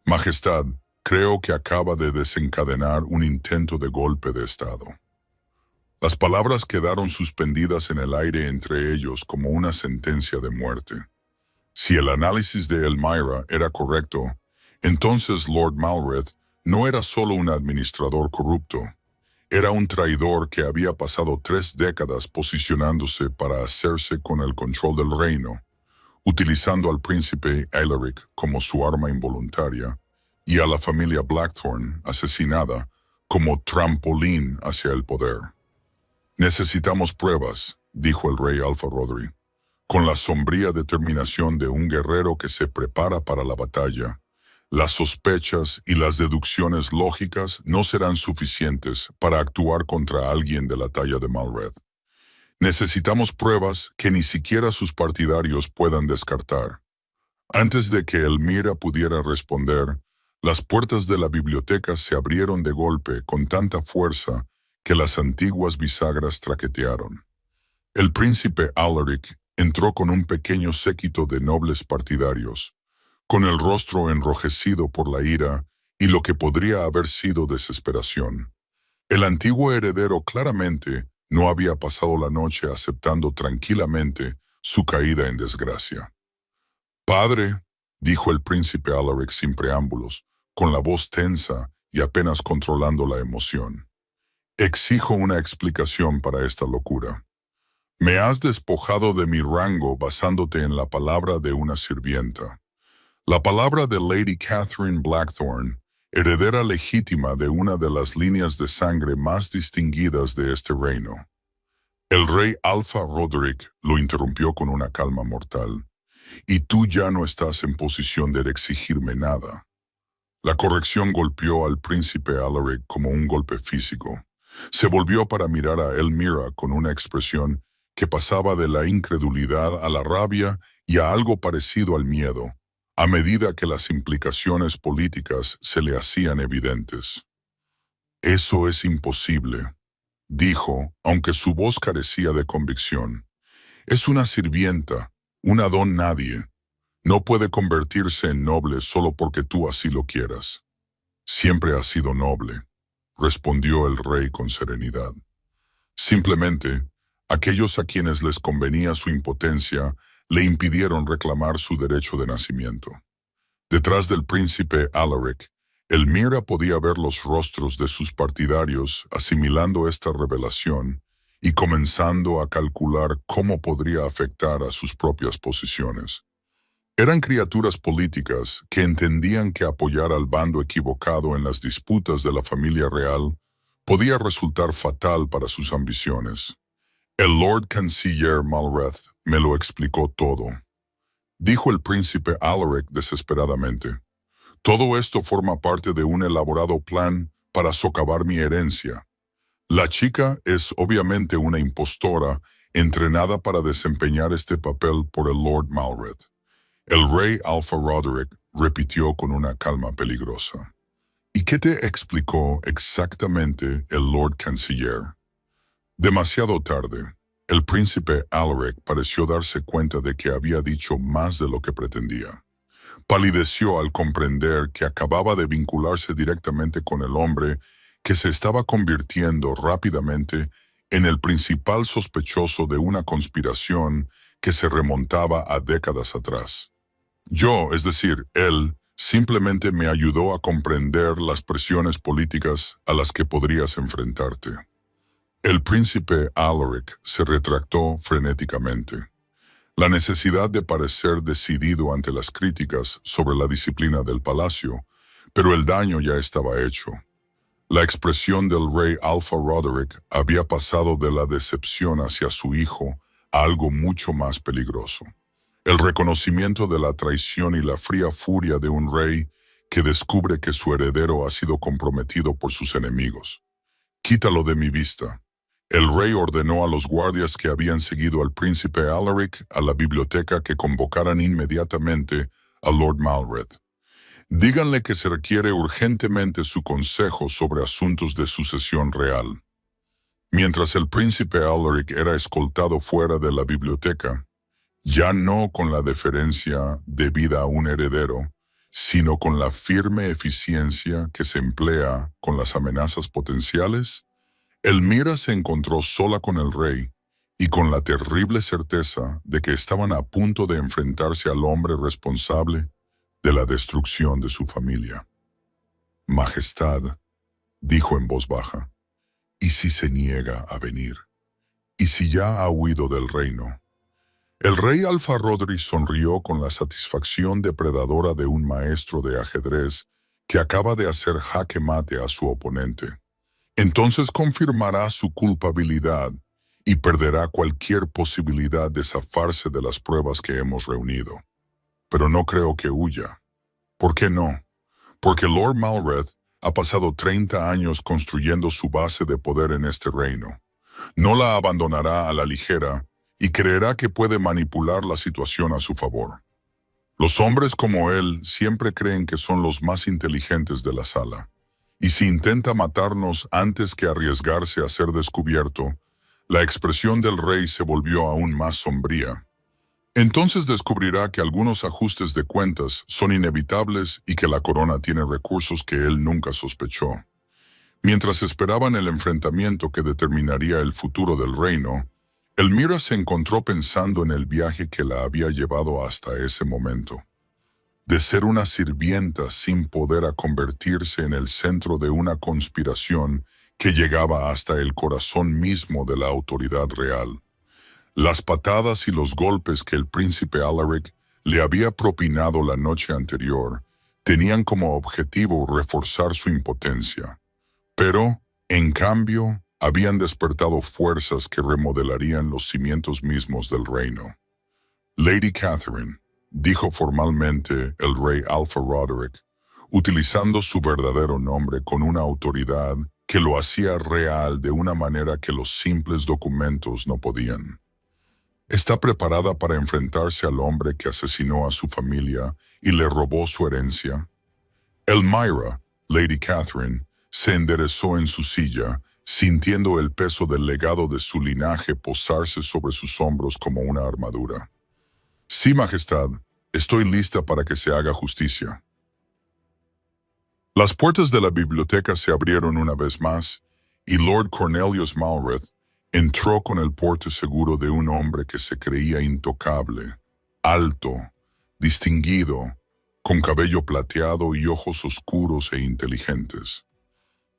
A: Majestad, creo que acaba de desencadenar un intento de golpe de Estado. Las palabras quedaron suspendidas en el aire entre ellos como una sentencia de muerte. Si el análisis de Elmira era correcto, entonces Lord Malreth no era solo un administrador corrupto. Era un traidor que había pasado 3 décadas posicionándose para hacerse con el control del reino, utilizando al príncipe Alaric como su arma involuntaria y a la familia Blackthorne, asesinada, como trampolín hacia el poder. Necesitamos pruebas, dijo el rey Alpha Rodri, con la sombría determinación de un guerrero que se prepara para la batalla. Las sospechas y las deducciones lógicas no serán suficientes para actuar contra alguien de la talla de Malreth. Necesitamos pruebas que ni siquiera sus partidarios puedan descartar. Antes de que Elmira pudiera responder, las puertas de la biblioteca se abrieron de golpe con tanta fuerza que las antiguas bisagras traquetearon. El príncipe Alaric entró con un pequeño séquito de nobles partidarios, con el rostro enrojecido por la ira y lo que podría haber sido desesperación. El antiguo heredero claramente no había pasado la noche aceptando tranquilamente su caída en desgracia. «Padre», dijo el príncipe Alaric sin preámbulos, con la voz tensa y apenas controlando la emoción. «Exijo una explicación para esta locura. Me has despojado de mi rango basándote en la palabra de una sirvienta. La palabra de Lady Catherine Blackthorne, heredera legítima de una de las líneas de sangre más distinguidas de este reino». El rey Alpha Roderick lo interrumpió con una calma mortal. «Y tú ya no estás en posición de exigirme nada». La corrección golpeó al príncipe Alaric como un golpe físico. Se volvió para mirar a Elmira con una expresión que pasaba de la incredulidad a la rabia y a algo parecido al miedo, a medida que las implicaciones políticas se le hacían evidentes. «Eso es imposible», dijo, aunque su voz carecía de convicción. «Es una sirvienta, una don nadie. No puede convertirse en noble solo porque tú así lo quieras». «Siempre ha sido noble», respondió el rey con serenidad. «Simplemente, aquellos a quienes les convenía su impotencia le impidieron reclamar su derecho de nacimiento». Detrás del príncipe Alaric, Elmira podía ver los rostros de sus partidarios asimilando esta revelación y comenzando a calcular cómo podría afectar a sus propias posiciones. Eran criaturas políticas que entendían que apoyar al bando equivocado en las disputas de la familia real podía resultar fatal para sus ambiciones. «El Lord Canciller Malreth me lo explicó todo», dijo el príncipe Alaric desesperadamente. «Todo esto forma parte de un elaborado plan para socavar mi herencia. La chica es obviamente una impostora entrenada para desempeñar este papel por el Lord Malreth». El rey Alpha Roderick repitió con una calma peligrosa. «¿Y qué te explicó exactamente el Lord Canciller?» Demasiado tarde, el príncipe Alaric pareció darse cuenta de que había dicho más de lo que pretendía. Palideció al comprender que acababa de vincularse directamente con el hombre que se estaba convirtiendo rápidamente en el principal sospechoso de una conspiración que se remontaba a décadas atrás. Yo, es decir, él, simplemente me ayudó a comprender las presiones políticas a las que podrías enfrentarte. El príncipe Alaric se retractó frenéticamente. La necesidad de parecer decidido ante las críticas sobre la disciplina del palacio, pero el daño ya estaba hecho. La expresión del rey Alpha Roderick había pasado de la decepción hacia su hijo a algo mucho más peligroso. El reconocimiento de la traición y la fría furia de un rey que descubre que su heredero ha sido comprometido por sus enemigos. «Quítalo de mi vista». El rey ordenó a los guardias que habían seguido al príncipe Alaric a la biblioteca que convocaran inmediatamente a Lord Malreth. «Díganle que se requiere urgentemente su consejo sobre asuntos de sucesión real». Mientras el príncipe Alaric era escoltado fuera de la biblioteca, ya no con la deferencia debida a un heredero, sino con la firme eficiencia que se emplea con las amenazas potenciales, Elmira se encontró sola con el rey y con la terrible certeza de que estaban a punto de enfrentarse al hombre responsable de la destrucción de su familia. «Majestad», dijo en voz baja, «¿y si se niega a venir? ¿Y si ya ha huido del reino?» El rey Alpha Roderick sonrió con la satisfacción depredadora de un maestro de ajedrez que acaba de hacer jaque mate a su oponente. «Entonces confirmará su culpabilidad y perderá cualquier posibilidad de zafarse de las pruebas que hemos reunido. Pero no creo que huya». «¿Por qué no?» «Porque Lord Malreth ha pasado 30 años construyendo su base de poder en este reino. No la abandonará a la ligera y creerá que puede manipular la situación a su favor». Los hombres como él siempre creen que son los más inteligentes de la sala. Y si intenta matarnos antes que arriesgarse a ser descubierto, la expresión del rey se volvió aún más sombría. Entonces descubrirá que algunos ajustes de cuentas son inevitables y que la corona tiene recursos que él nunca sospechó. Mientras esperaban el enfrentamiento que determinaría el futuro del reino, Elmira se encontró pensando en el viaje que la había llevado hasta ese momento. De ser una sirvienta sin poder a convertirse en el centro de una conspiración que llegaba hasta el corazón mismo de la autoridad real. Las patadas y los golpes que el príncipe Alaric le había propinado la noche anterior tenían como objetivo reforzar su impotencia. Pero, en cambio, habían despertado fuerzas que remodelarían los cimientos mismos del reino. Lady Catherine, dijo formalmente el rey Alpha Roderick, utilizando su verdadero nombre con una autoridad que lo hacía real de una manera que los simples documentos no podían. Está preparada para enfrentarse al hombre que asesinó a su familia y le robó su herencia. Elmira, Lady Catherine, se enderezó en su silla, sintiendo el peso del legado de su linaje posarse sobre sus hombros como una armadura. Sí, Majestad, estoy lista para que se haga justicia. Las puertas de la biblioteca se abrieron una vez más, y Lord Cornelius Malreth entró con el porte seguro de un hombre que se creía intocable, alto, distinguido, con cabello plateado y ojos oscuros e inteligentes.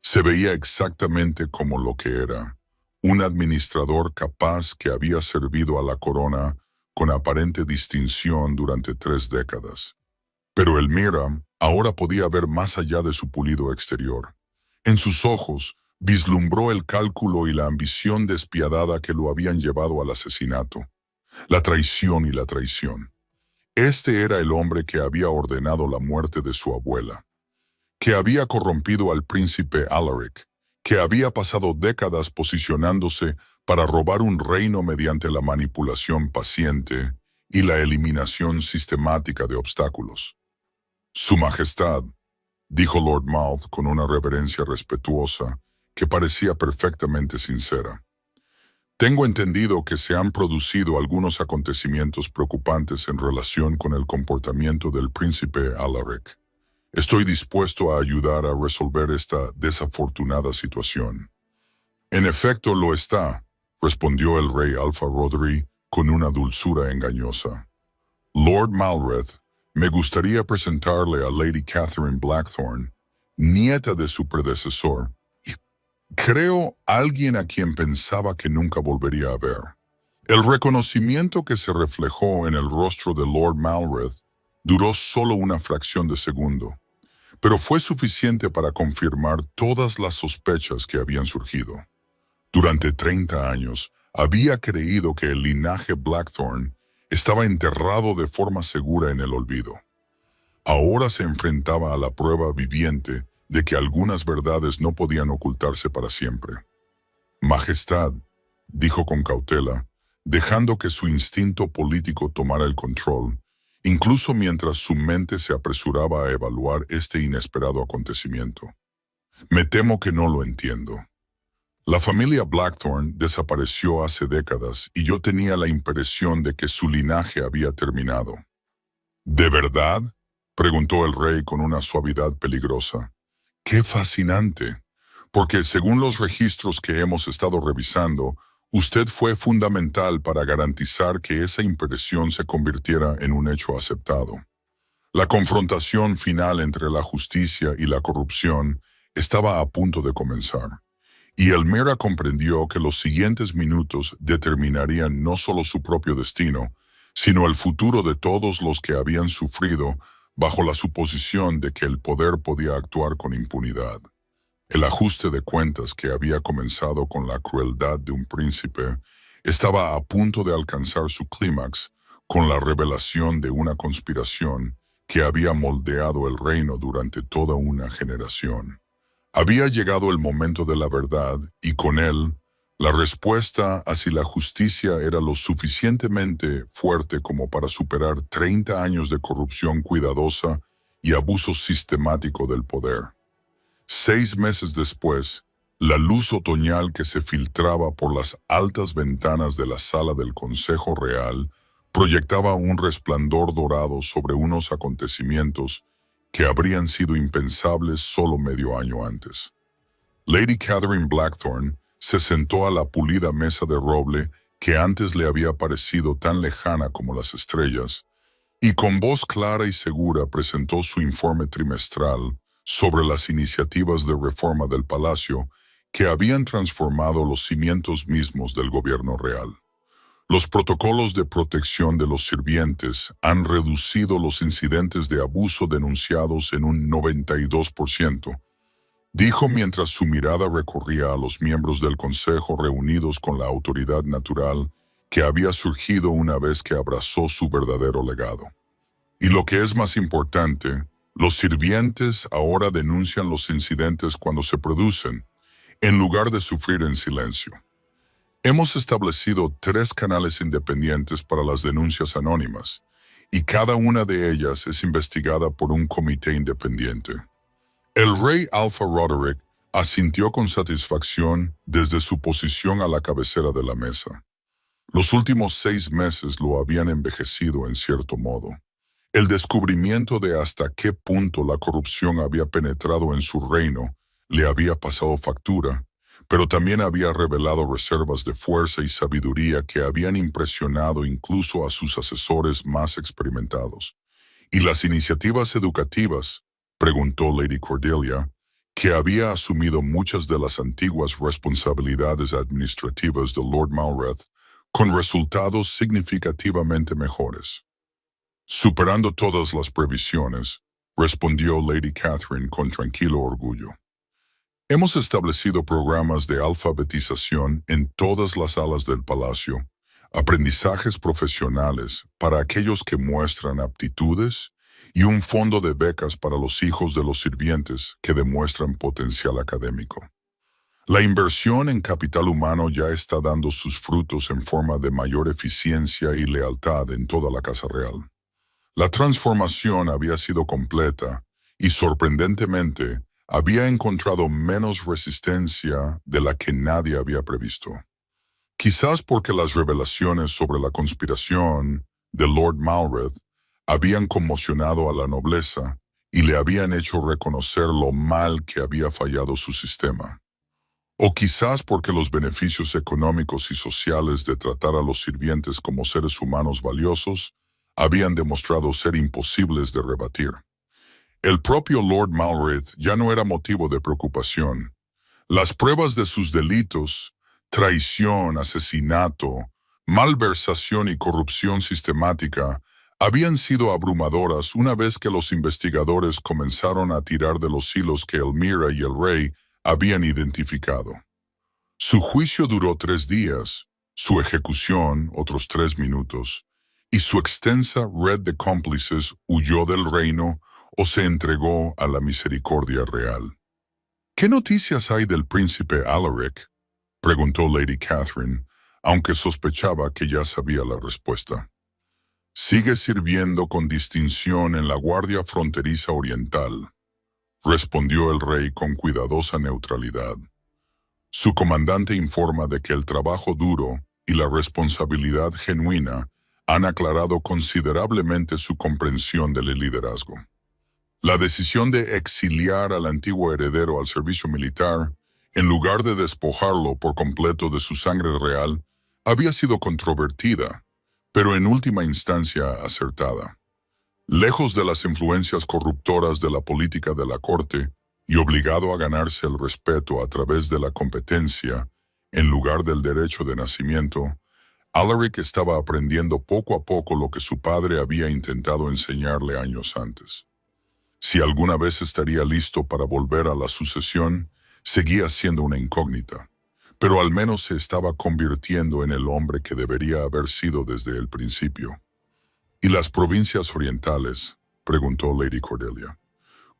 A: Se veía exactamente como lo que era, un administrador capaz que había servido a la corona con aparente distinción durante 3 décadas. Pero Elmira ahora podía ver más allá de su pulido exterior. En sus ojos vislumbró el cálculo y la ambición despiadada que lo habían llevado al asesinato, la traición y la traición. Este era el hombre que había ordenado la muerte de su abuela, que había corrompido al príncipe Alaric, que había pasado décadas posicionándose para robar un reino mediante la manipulación paciente y la eliminación sistemática de obstáculos. Su Majestad, dijo Lord Mouth con una reverencia respetuosa que parecía perfectamente sincera. Tengo entendido que se han producido algunos acontecimientos preocupantes en relación con el comportamiento del príncipe Alaric. Estoy dispuesto a ayudar a resolver esta desafortunada situación. En efecto lo está, respondió el rey Alpha Roderick con una dulzura engañosa. Lord Malreth, me gustaría presentarle a Lady Catherine Blackthorne, nieta de su predecesor, y creo alguien a quien pensaba que nunca volvería a ver. El reconocimiento que se reflejó en el rostro de Lord Malreth duró solo una fracción de segundo, pero fue suficiente para confirmar todas las sospechas que habían surgido. Durante 30 años, había creído que el linaje Blackthorne estaba enterrado de forma segura en el olvido. Ahora se enfrentaba a la prueba viviente de que algunas verdades no podían ocultarse para siempre. Majestad, dijo con cautela, dejando que su instinto político tomara el control, incluso mientras su mente se apresuraba a evaluar este inesperado acontecimiento. Me temo que no lo entiendo. La familia Blackthorne desapareció hace décadas y yo tenía la impresión de que su linaje había terminado. ¿De verdad?, preguntó el rey con una suavidad peligrosa. ¡Qué fascinante! Porque según los registros que hemos estado revisando, usted fue fundamental para garantizar que esa impresión se convirtiera en un hecho aceptado. La confrontación final entre la justicia y la corrupción estaba a punto de comenzar, y Elmira comprendió que los siguientes minutos determinarían no solo su propio destino, sino el futuro de todos los que habían sufrido bajo la suposición de que el poder podía actuar con impunidad. El ajuste de cuentas que había comenzado con la crueldad de un príncipe estaba a punto de alcanzar su clímax con la revelación de una conspiración que había moldeado el reino durante toda una generación. Había llegado el momento de la verdad y con él La respuesta a si la justicia era lo suficientemente fuerte como para superar 30 años de corrupción cuidadosa y abuso sistemático del poder. 6 meses después, la luz otoñal que se filtraba por las altas ventanas de la sala del Consejo Real proyectaba un resplandor dorado sobre unos acontecimientos que habrían sido impensables solo medio año antes. Lady Catherine Blackthorne se sentó a la pulida mesa de roble que antes le había parecido tan lejana como las estrellas, y con voz clara y segura presentó su informe trimestral sobre las iniciativas de reforma del palacio que habían transformado los cimientos mismos del gobierno real. Los protocolos de protección de los sirvientes han reducido los incidentes de abuso denunciados en un 92%, dijo mientras su mirada recorría a los miembros del consejo reunidos con la autoridad natural que había surgido una vez que abrazó su verdadero legado. Y lo que es más importante, los sirvientes ahora denuncian los incidentes cuando se producen, en lugar de sufrir en silencio. Hemos establecido 3 canales independientes para las denuncias anónimas, y cada una de ellas es investigada por un comité independiente. El rey Alpha Roderick asintió con satisfacción desde su posición a la cabecera de la mesa. Los últimos 6 meses lo habían envejecido en cierto modo. El descubrimiento de hasta qué punto la corrupción había penetrado en su reino le había pasado factura, pero también había revelado reservas de fuerza y sabiduría que habían impresionado incluso a sus asesores más experimentados. ¿Y las iniciativas educativas?, preguntó Lady Cordelia, que había asumido muchas de las antiguas responsabilidades administrativas de Lord Malreth, con resultados significativamente mejores. Superando todas las previsiones, respondió Lady Catherine con tranquilo orgullo. Hemos establecido programas de alfabetización en todas las salas del palacio, aprendizajes profesionales para aquellos que muestran aptitudes y un fondo de becas para los hijos de los sirvientes que demuestran potencial académico. La inversión en capital humano ya está dando sus frutos en forma de mayor eficiencia y lealtad en toda la Casa Real. La transformación había sido completa y, sorprendentemente, había encontrado menos resistencia de la que nadie había previsto. Quizás porque las revelaciones sobre la conspiración de Lord Malreth habían conmocionado a la nobleza y le habían hecho reconocer lo mal que había fallado su sistema. O quizás porque los beneficios económicos y sociales de tratar a los sirvientes como seres humanos valiosos habían demostrado ser imposibles de rebatir. El propio Lord Malreth ya no era motivo de preocupación. Las pruebas de sus delitos, traición, asesinato, malversación y corrupción sistemática, habían sido abrumadoras una vez que los investigadores comenzaron a tirar de los hilos que Elmira y el rey habían identificado. Su juicio duró 3 días, su ejecución otros 3 minutos, y su extensa red de cómplices huyó del reino o se entregó a la misericordia real. ¿Qué noticias hay del príncipe Alaric?, preguntó Lady Catherine, aunque sospechaba que ya sabía la respuesta. Sigue sirviendo con distinción en la Guardia Fronteriza Oriental, respondió el rey con cuidadosa neutralidad. Su comandante informa de que el trabajo duro y la responsabilidad genuina han aclarado considerablemente su comprensión del liderazgo. La decisión de exiliar al antiguo heredero al servicio militar, en lugar de despojarlo por completo de su sangre real, había sido controvertida, pero en última instancia acertada. Lejos de las influencias corruptoras de la política de la corte y obligado a ganarse el respeto a través de la competencia, en lugar del derecho de nacimiento, Alaric estaba aprendiendo poco a poco lo que su padre había intentado enseñarle años antes. Si alguna vez estaría listo para volver a la sucesión, seguía siendo una incógnita, pero al menos se estaba convirtiendo en el hombre que debería haber sido desde el principio. ¿Y las provincias orientales?, preguntó Lady Cordelia.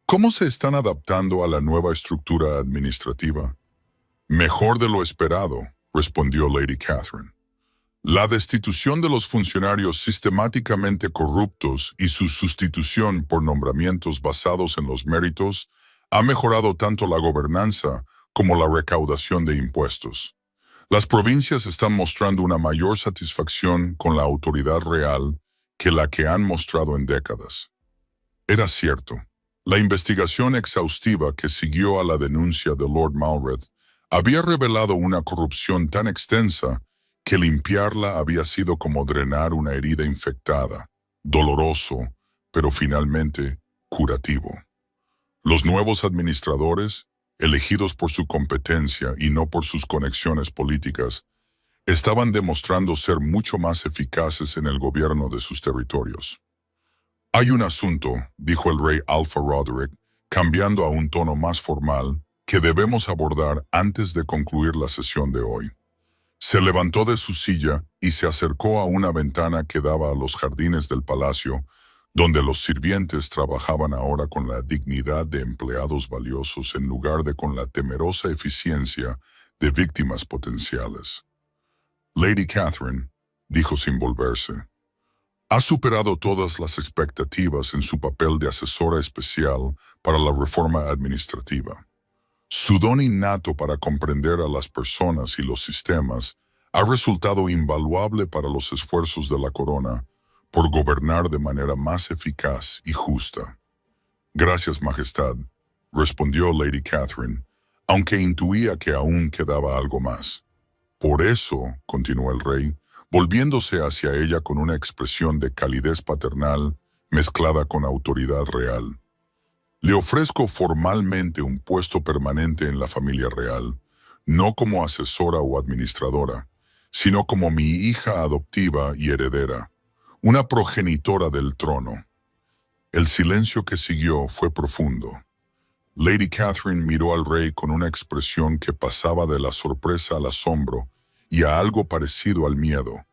A: ¿Cómo se están adaptando a la nueva estructura administrativa? Mejor de lo esperado, respondió Lady Catherine. La destitución de los funcionarios sistemáticamente corruptos y su sustitución por nombramientos basados en los méritos ha mejorado tanto la gobernanza como la recaudación de impuestos. Las provincias están mostrando una mayor satisfacción con la autoridad real que la que han mostrado en décadas. Era cierto. La investigación exhaustiva que siguió a la denuncia de Lord Malreth había revelado una corrupción tan extensa que limpiarla había sido como drenar una herida infectada, doloroso, pero finalmente curativo. Los nuevos administradores, elegidos por su competencia y no por sus conexiones políticas, estaban demostrando ser mucho más eficaces en el gobierno de sus territorios. Hay un asunto, dijo el rey Alpha Roderick, cambiando a un tono más formal, que debemos abordar antes de concluir la sesión de hoy. Se levantó de su silla y se acercó a una ventana que daba a los jardines del palacio, donde los sirvientes trabajaban ahora con la dignidad de empleados valiosos en lugar de con la temerosa eficiencia de víctimas potenciales. Lady Catherine, dijo sin volverse, ha superado todas las expectativas en su papel de asesora especial para la reforma administrativa. Su don innato para comprender a las personas y los sistemas ha resultado invaluable para los esfuerzos de la corona por gobernar de manera más eficaz y justa. Gracias, Majestad, respondió Lady Catherine, aunque intuía que aún quedaba algo más. Por eso, continuó el rey, volviéndose hacia ella con una expresión de calidez paternal mezclada con autoridad real. Le ofrezco formalmente un puesto permanente en la familia real, no como asesora o administradora, sino como mi hija adoptiva y heredera, una progenitora del trono. El silencio que siguió fue profundo. Lady Catherine miró al rey con una expresión que pasaba de la sorpresa al asombro y a algo parecido al miedo.